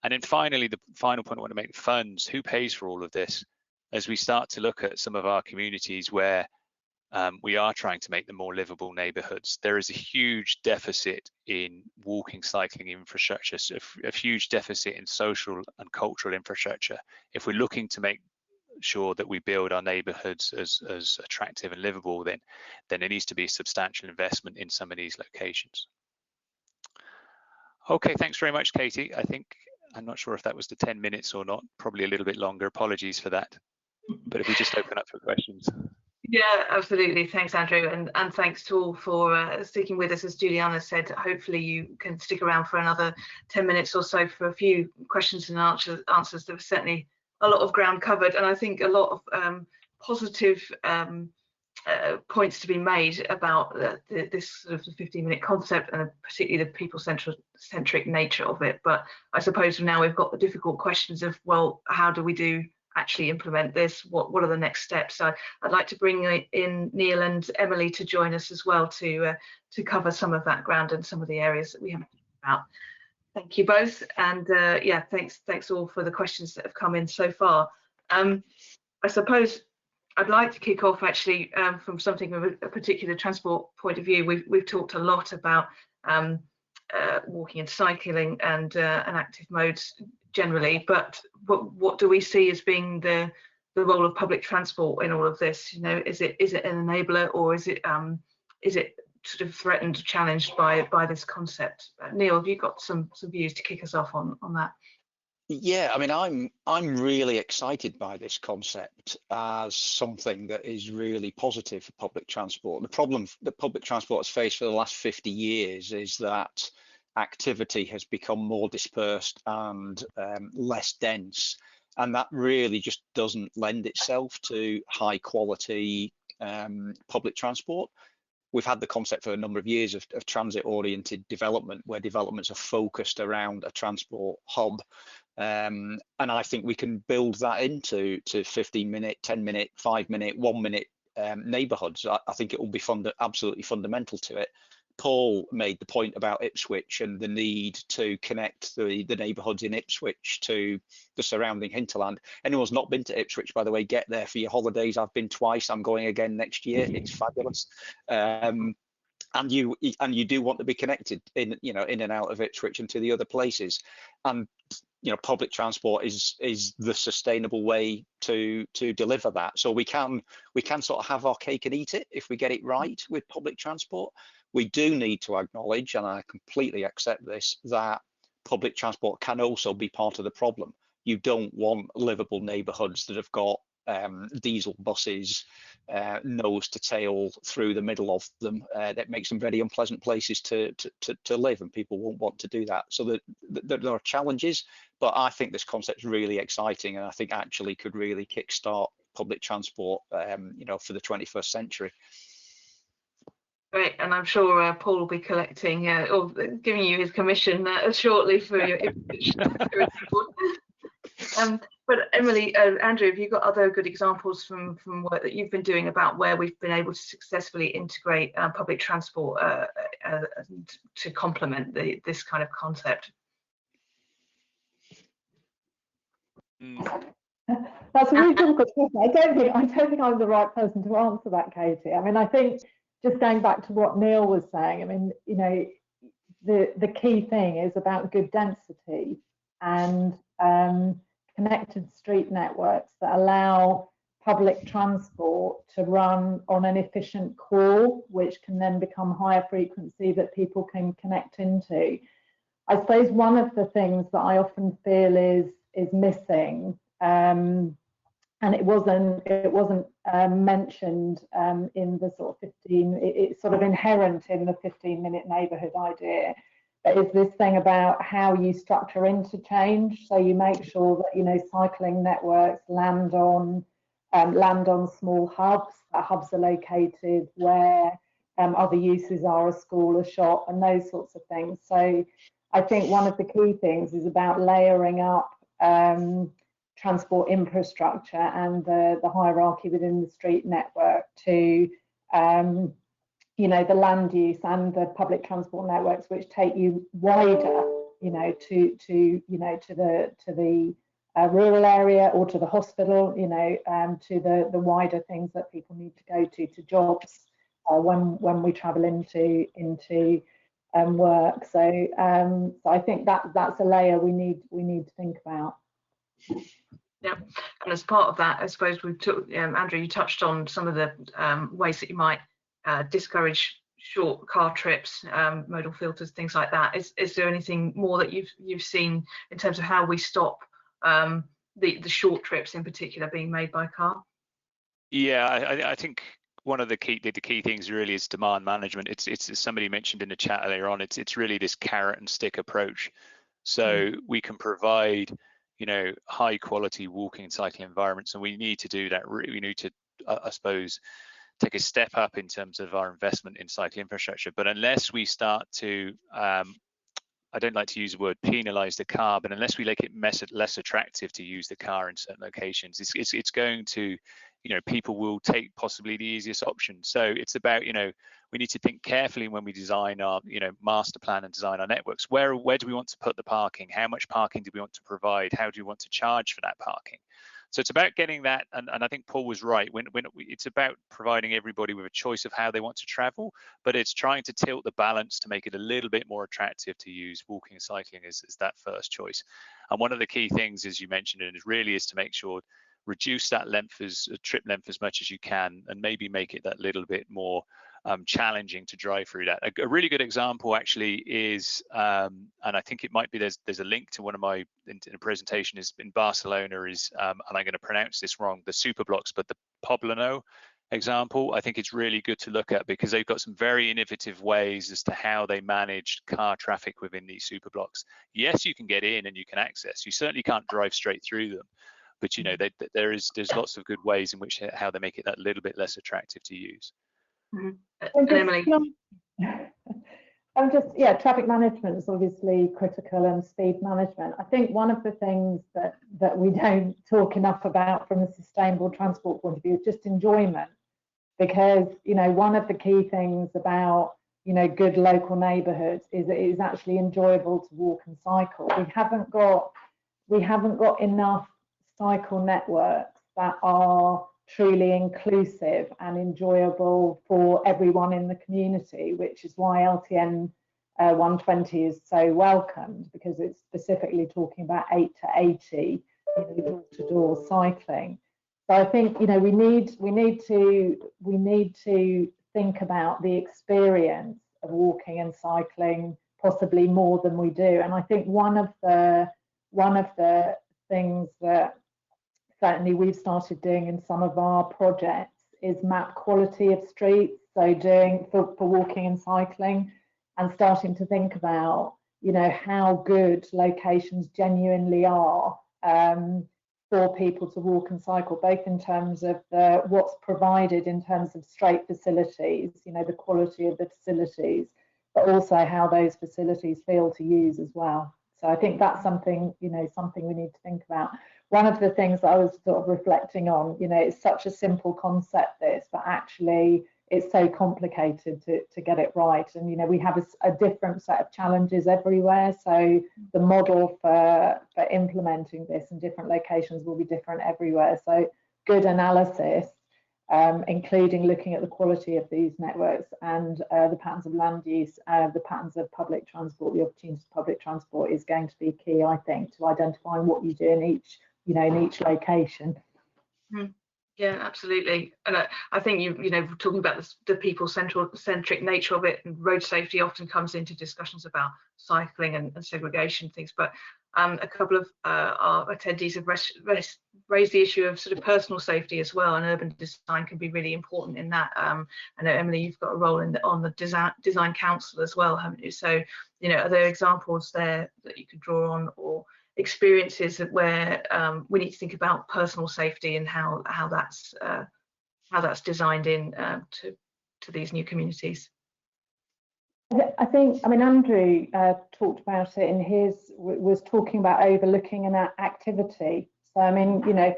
S6: And then finally, the final point I want to make, funds. Who pays for all of this? As we start to look at some of our communities where we are trying to make them more livable neighbourhoods, there is a huge deficit in walking, cycling infrastructure, so a huge deficit in social and cultural infrastructure. If we're looking to make sure that we build our neighbourhoods as attractive and livable, then there needs to be substantial investment in some of these locations. Okay, thanks very much, Katie. I'm not sure if that was the 10 minutes or not, probably a little bit longer. Apologies for that. But if we just open up for questions.
S2: Yeah, absolutely. Thanks, Andrew, and thanks to all for sticking with us. As Juliana said, hopefully you can stick around for another 10 minutes or so for a few questions and answers. There was certainly a lot of ground covered, and I think a lot of positive points to be made about this sort of 15-minute concept, and particularly the people-centric nature of it. But I suppose now we've got the difficult questions of, well, how do we actually implement this? What are the next steps? So I'd like to bring in Neil and Emily to join us as well to cover some of that ground and some of the areas that we haven't talked about. Thank you both, and yeah, thanks all for the questions that have come in so far. I suppose I'd like to kick off actually from something of a particular transport point of view. We've talked a lot about walking and cycling and active modes generally, but what do we see as being the role of public transport in all of this? You know, is it an enabler, or is it sort of threatened or challenged by this concept? Neil, have you got some views to kick us off on that?
S7: Yeah, I mean, I'm really excited by this concept as something that is really positive for public transport. The problem that public transport has faced for the last 50 years is that activity has become more dispersed and less dense, and that really just doesn't lend itself to high quality public transport. We've had the concept for a number of years of transit oriented development, where developments are focused around a transport hub. And I think we can build that into 15-minute, 10-minute, 5-minute, 1-minute neighbourhoods. I think it will be absolutely fundamental to it. Paul made the point about Ipswich and the need to connect the neighbourhoods in Ipswich to the surrounding hinterland. Anyone who's not been to Ipswich, by the way, get there for your holidays. I've been twice. I'm going again next year. It's fabulous. And you do want to be connected in and out of Ipswich and to the other places. And public transport is the sustainable way to deliver that. So we can sort of have our cake and eat it if we get it right with public transport. We do need to acknowledge, and I completely accept this, that public transport can also be part of the problem. You don't want livable neighbourhoods that have got diesel buses nose to tail through the middle of them. That makes them very unpleasant places to live, and people won't want to do that. So there are challenges, but I think this concept is really exciting, and I think actually could really kickstart public transport, for the 21st century.
S2: Great, and I'm sure Paul will be collecting or giving you his commission shortly for your but Emily, Andrew, have you got other good examples from work that you've been doing about where we've been able to successfully integrate public transport to complement this kind of concept?
S8: That's a really difficult question. I don't think I'm the right person to answer that, Katie. I mean, I think just going back to what Neil was saying, I mean, the key thing is about good density and connected street networks that allow public transport to run on an efficient core, which can then become higher frequency that people can connect into. I suppose one of the things that I often feel is missing, and it wasn't mentioned in the sort of 15. It's sort of inherent in the 15-minute neighbourhood idea. But is this thing about how you structure interchange, so you make sure that cycling networks land on small hubs. That hubs are located where other uses are, a school, a shop, and those sorts of things. So I think one of the key things is about layering up transport infrastructure and the hierarchy within the street network to the land use and the public transport networks, which take you wider, to the rural area or to the hospital, to the wider things that people need to go to jobs when we travel into work. So I think that's a layer we need to think about.
S2: Yeah, and as part of that, I suppose we took Andrew, you touched on some of the ways that you might discourage short car trips, modal filters, things like that. Is there anything more that you've seen in terms of how we stop the short trips in particular being made by car? Yeah,
S6: I think one of the key things really is demand management. It's as somebody mentioned in the chat earlier on, it's really this carrot and stick approach. So we can provide high quality walking and cycling environments, and we need to do that. We need to I suppose take a step up in terms of our investment in cycling infrastructure. But unless we start to I don't like to use the word penalize the car, but unless we make it less attractive to use the car in certain locations, it's going to, people will take possibly the easiest option. So it's about, we need to think carefully when we design our, master plan and design our networks. Where do we want to put the parking? How much parking do we want to provide? How do we want to charge for that parking? So it's about getting that, and I think Paul was right, when it's about providing everybody with a choice of how they want to travel, but it's trying to tilt the balance to make it a little bit more attractive to use walking and cycling as that first choice. And one of the key things, as you mentioned, and it really is to make sure, reduce that trip length as much as you can, and maybe make it that little bit more challenging to drive through that. A really good example actually is, and I think it might be, there's a link to one of my in a presentation is in Barcelona is, and I'm going to pronounce this wrong, the superblocks, but the Poblano example, I think it's really good to look at because they've got some very innovative ways as to how they manage car traffic within these superblocks. Yes, you can get in and you can access. You certainly can't drive straight through them. but you know, there's lots of good ways in which how they make it that little bit less attractive to use.
S2: Mm-hmm. And Emily.
S8: Yeah, traffic management is obviously critical, and speed management. I think one of the things that we don't talk enough about from a sustainable transport point of view is just enjoyment, because you know, one of the key things about, you know, good local neighbourhoods is it is actually enjoyable to walk and cycle. We haven't got enough cycle networks that are truly inclusive and enjoyable for everyone in the community, which is why LTN 120 is so welcomed, because it's specifically talking about 8 to 80, you know, door-to-door cycling. So I think, you know, we need to think about the experience of walking and cycling possibly more than we do. And I think one of the things that certainly we've started doing in some of our projects is map quality of streets, so doing for walking and cycling, and starting to think about, you know, how good locations genuinely are for people to walk and cycle, both in terms of what's provided in terms of straight facilities, you know, the quality of the facilities, but also how those facilities feel to use as well. So I think that's something, you know, something we need to think about. One of the things I was sort of reflecting on, you know, it's such a simple concept, this, but actually it's so complicated to get it right. And, you know, we have a different set of challenges everywhere. So the model for implementing this in different locations will be different everywhere. So good analysis, including looking at the quality of these networks and the patterns of land use, the patterns of public transport, the opportunities of public transport is going to be key, I think, to identifying what you do in each, you know, in each location.
S2: Yeah, absolutely. And I think you know, talking about the people-centric nature of it, and road safety often comes into discussions about cycling and segregation things. But a couple of our attendees have raised the issue of sort of personal safety as well, and urban design can be really important in that. I know, Emily, you've got a role on the design council as well, haven't you? So, you know, are there examples there that you could draw on, or experiences where we need to think about personal safety and how that's designed in to these new communities?
S8: I think, I mean, Andrew talked about it in his, was talking about overlooking an activity. So I mean, you know,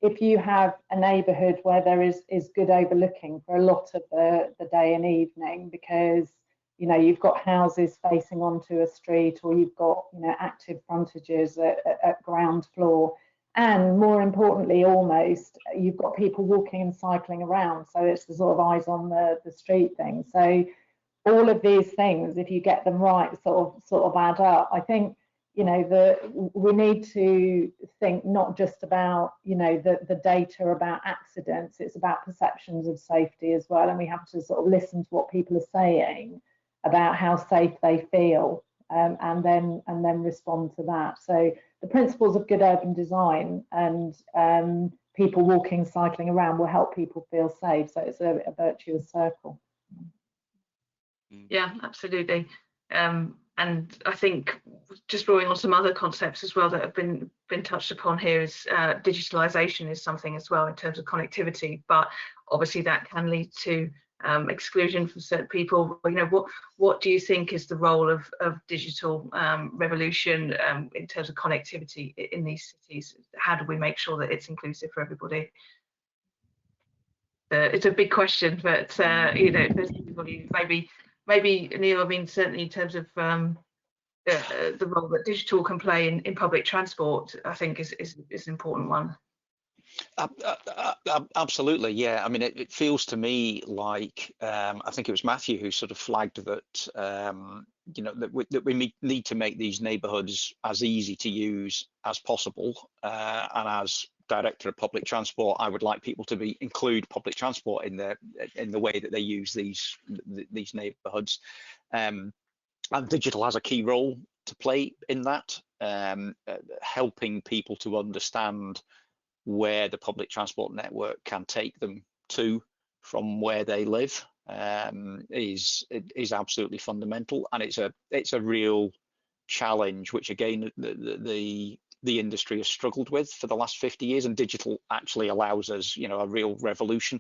S8: if you have a neighbourhood where there is good overlooking for a lot of the day and evening, because you know, you've got houses facing onto a street, or you've got, you know, active frontages at ground floor, and more importantly, almost, you've got people walking and cycling around. So it's the sort of eyes on the street thing. So all of these things, if you get them right, sort of add up. I think, you know, we need to think not just about, you know, the data about accidents. It's about perceptions of safety as well, and we have to sort of listen to what people are saying about how safe they feel, and then respond to that. So the principles of good urban design and people walking, cycling around will help people feel safe. So it's a virtuous circle.
S2: Yeah, absolutely. And I think just drawing on some other concepts as well that have been touched upon here is digitalization is something as well in terms of connectivity, but obviously that can lead to exclusion for certain people. You know, what do you think is the role of digital revolution in terms of connectivity in these cities? How do we make sure that it's inclusive for everybody? It's a big question, but you know, if there's anybody, maybe Neil, I mean, certainly in terms of the role that digital can play in public transport, I think is an important one.
S7: Absolutely, yeah. I mean, it feels to me like I think it was Matthew who sort of flagged that you know, that we need to make these neighbourhoods as easy to use as possible. And as director of public transport, I would like people to include public transport in the way that they use these neighbourhoods. And digital has a key role to play in that, helping people to understand where the public transport network can take them to from where they live is absolutely fundamental, and it's a real challenge, which again the the industry has struggled with for the last 50 years, and digital actually allows us, you know, a real revolution.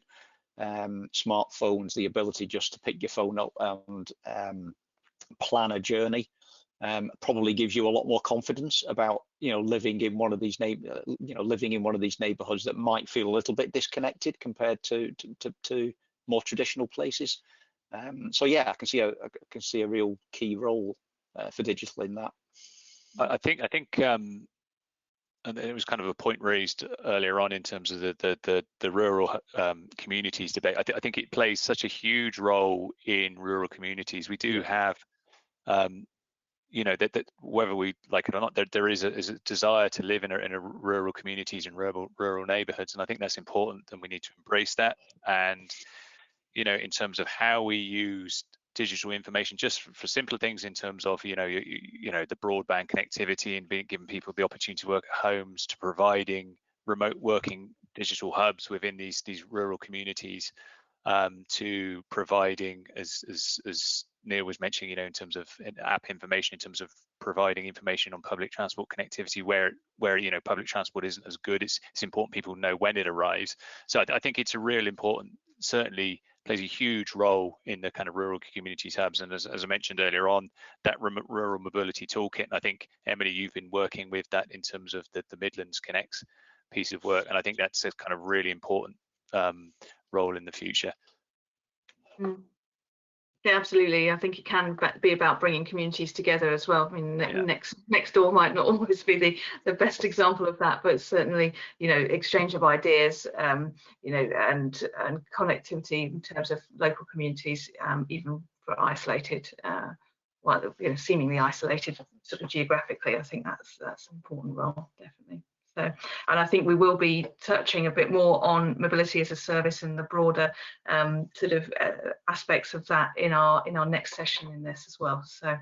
S7: Smartphones, the ability just to pick your phone up and plan a journey, probably gives you a lot more confidence about, you know, living in one of these neighborhoods that might feel a little bit disconnected compared to more traditional places. So yeah, I can see a real key role for digital in that.
S6: I think and it was kind of a point raised earlier on in terms of the rural communities debate. I think it plays such a huge role in rural communities. We do have, you know, that whether we like it or not, there is a desire to live in a rural communities and rural neighborhoods, and I think that's important, and we need to embrace that. And you know, in terms of how we use digital information, just for simpler things in terms of, you know, the broadband connectivity and giving people the opportunity to work at homes, to providing remote working digital hubs within these rural communities, to providing, as Neil was mentioning, you know, in terms of app information, in terms of providing information on public transport connectivity where you know, public transport isn't as good. It's important people know when it arrives. So I think it's a real important, certainly plays a huge role in the kind of rural communities hubs. And as I mentioned earlier on, that rural mobility toolkit, and I think, Emily, you've been working with that in terms of the Midlands Connects piece of work, and I think that's a kind of really important role in the future.
S2: Yeah, absolutely. I think it can be about bringing communities together as well. I mean, next door might not always be the best example of that, but certainly, you know, exchange of ideas, you know, and connectivity in terms of local communities, even for isolated, well, you know, seemingly isolated sort of geographically. I think that's an important role, definitely. So, and I think we will be touching a bit more on mobility as a service and the broader sort of aspects of that in our next session in this as well. So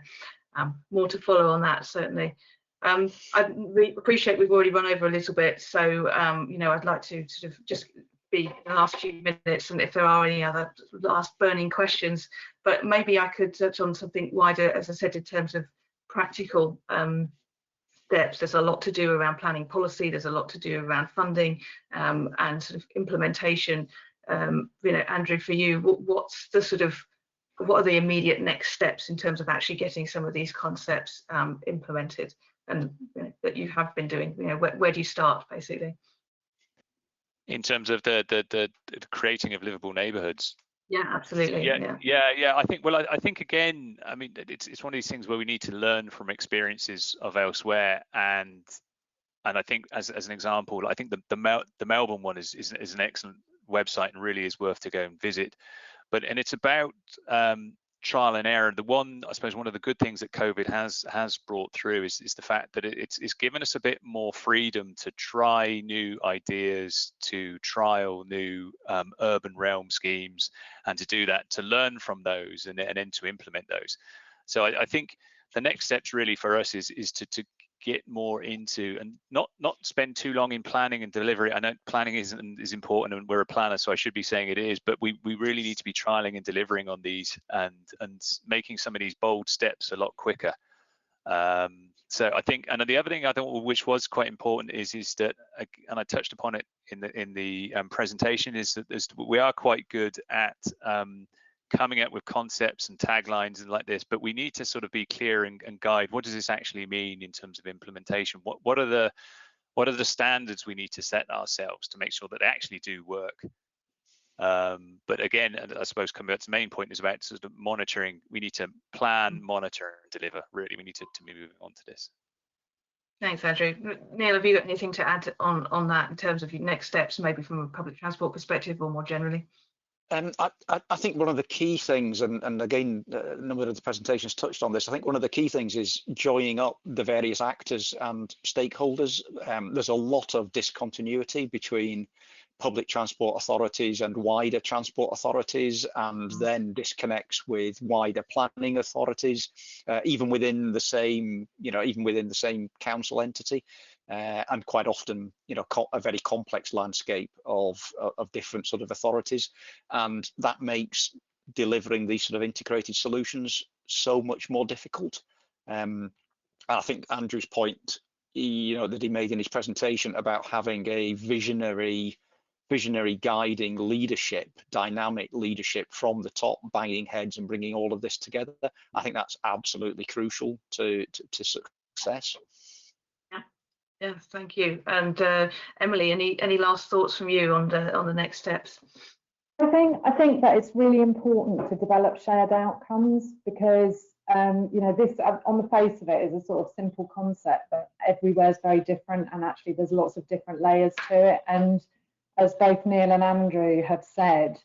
S2: more to follow on that, certainly. I really appreciate we've already run over a little bit, so you know, I'd like to sort of just be in the last few minutes, and if there are any other last burning questions, but maybe I could touch on something wider, as I said, in terms of practical steps. There's a lot to do around planning policy, there's a lot to do around funding and sort of implementation. You know, Andrew, for you, what are the immediate next steps in terms of actually getting some of these concepts implemented, and you know, that you have been doing? You know, where do you start, basically?
S6: In terms of the creating of livable neighborhoods.
S2: Yeah, absolutely.
S6: Yeah. I think again, I mean, it's one of these things where we need to learn from experiences of elsewhere, and I think as an example, I think the Melbourne one is an excellent website and really is worth to go and visit. And it's about trial and error. I suppose one of the good things that COVID has brought through is the fact that it's given us a bit more freedom to try new ideas, to trial new urban realm schemes, and to do that, to learn from those and then to implement those. So I think the next steps really for us is to get more into, and not spend too long in planning and delivery. I know planning is important, and we're a planner, so I should be saying it is, but we really need to be trialing and delivering on these and making some of these bold steps a lot quicker. So I think, and the other thing I thought which was quite important is that, and I touched upon it in the presentation, is that we are quite good at coming up with concepts and taglines and like this, but we need to sort of be clear and guide, what does this actually mean in terms of implementation? What are the standards we need to set ourselves to make sure that they actually do work? But again, I suppose coming back to the main point is about sort of monitoring. We need to plan, monitor, and deliver. Really, we need to move on to this.
S2: Thanks, Andrew. Neil, have you got anything to add on that in terms of your next steps, maybe from a public transport perspective or more generally?
S7: I think one of the key things, and again, a number of the presentations touched on this, I think one of the key things is joining up the various actors and stakeholders. There's a lot of discontinuity between public transport authorities and wider transport authorities, and then disconnects with wider planning authorities, even within the same council entity. And quite often, you know, a very complex landscape of different sort of authorities, and that makes delivering these sort of integrated solutions so much more difficult. And I think Andrew's point that he made in his presentation about having a visionary guiding leadership, dynamic leadership from the top, banging heads and bringing all of this together. I think that's absolutely crucial to success.
S2: Yeah, thank you. And Emily, any last thoughts from you on the next steps?
S8: I think that it's really important to develop shared outcomes, because this on the face of it is a sort of simple concept, but everywhere is very different, and actually there's lots of different layers to it. And as both Neil and Andrew have said,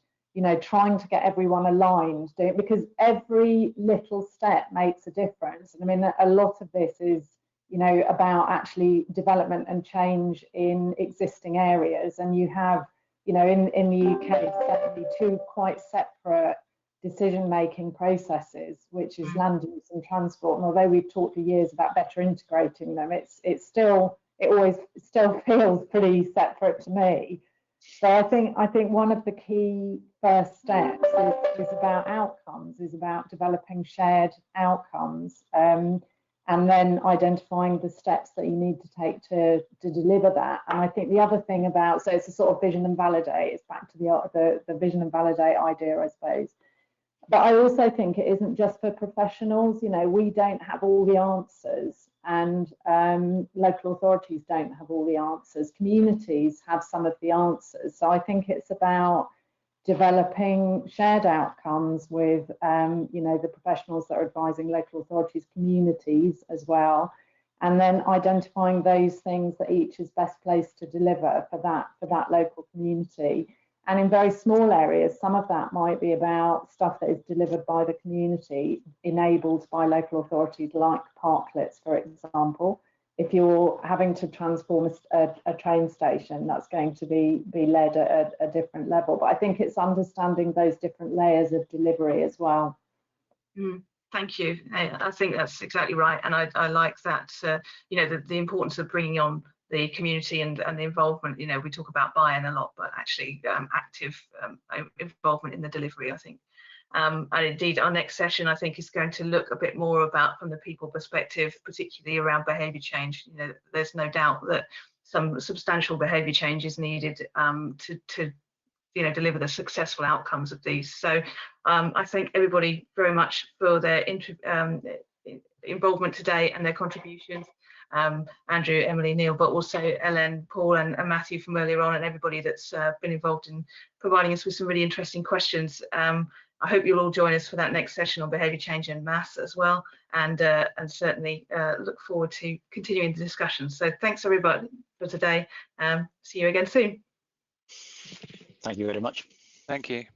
S8: trying to get everyone aligned, because every little step makes a difference. And I mean, a lot of this is about actually development and change in existing areas. And you have, in the UK, certainly two quite separate decision-making processes, which is land use and transport. And although we've talked for years about better integrating them, it always still feels pretty separate to me. So I think one of the key first steps is about outcomes, is about developing shared outcomes, and then identifying the steps that you need to take to deliver that. And I think the other thing so it's a sort of vision and validate. It's back to the vision and validate idea, I suppose. But I also think it isn't just for professionals. We don't have all the answers, and local authorities don't have all the answers. Communities have some of the answers. So I think it's about developing shared outcomes with the professionals that are advising local authorities, communities as well, and then identifying those things that each is best placed to deliver for that local community. And in very small areas, some of that might be about stuff that is delivered by the community, enabled by local authorities, like parklets, for example. If you're having to transform a train station, that's going to be led at a different level. But I think it's understanding those different layers of delivery as well.
S2: Thank you. I think that's exactly right. And I like that, the importance of bringing on the community and the involvement. We talk about buy-in a lot, but actually active involvement in the delivery, I think. And indeed, our next session, I think, is going to look a bit more about from the people perspective, particularly around behaviour change. There's no doubt that some substantial behaviour change is needed to deliver the successful outcomes of these. So I thank everybody very much for their involvement today and their contributions. Andrew, Emily, Neil, but also Ellen, Paul and Matthew from earlier on, and everybody that's been involved in providing us with some really interesting questions. I hope you'll all join us for that next session on behaviour change and mass as well, and certainly look forward to continuing the discussion. So thanks everybody for today. See you again soon.
S7: Thank you very much.
S6: Thank you.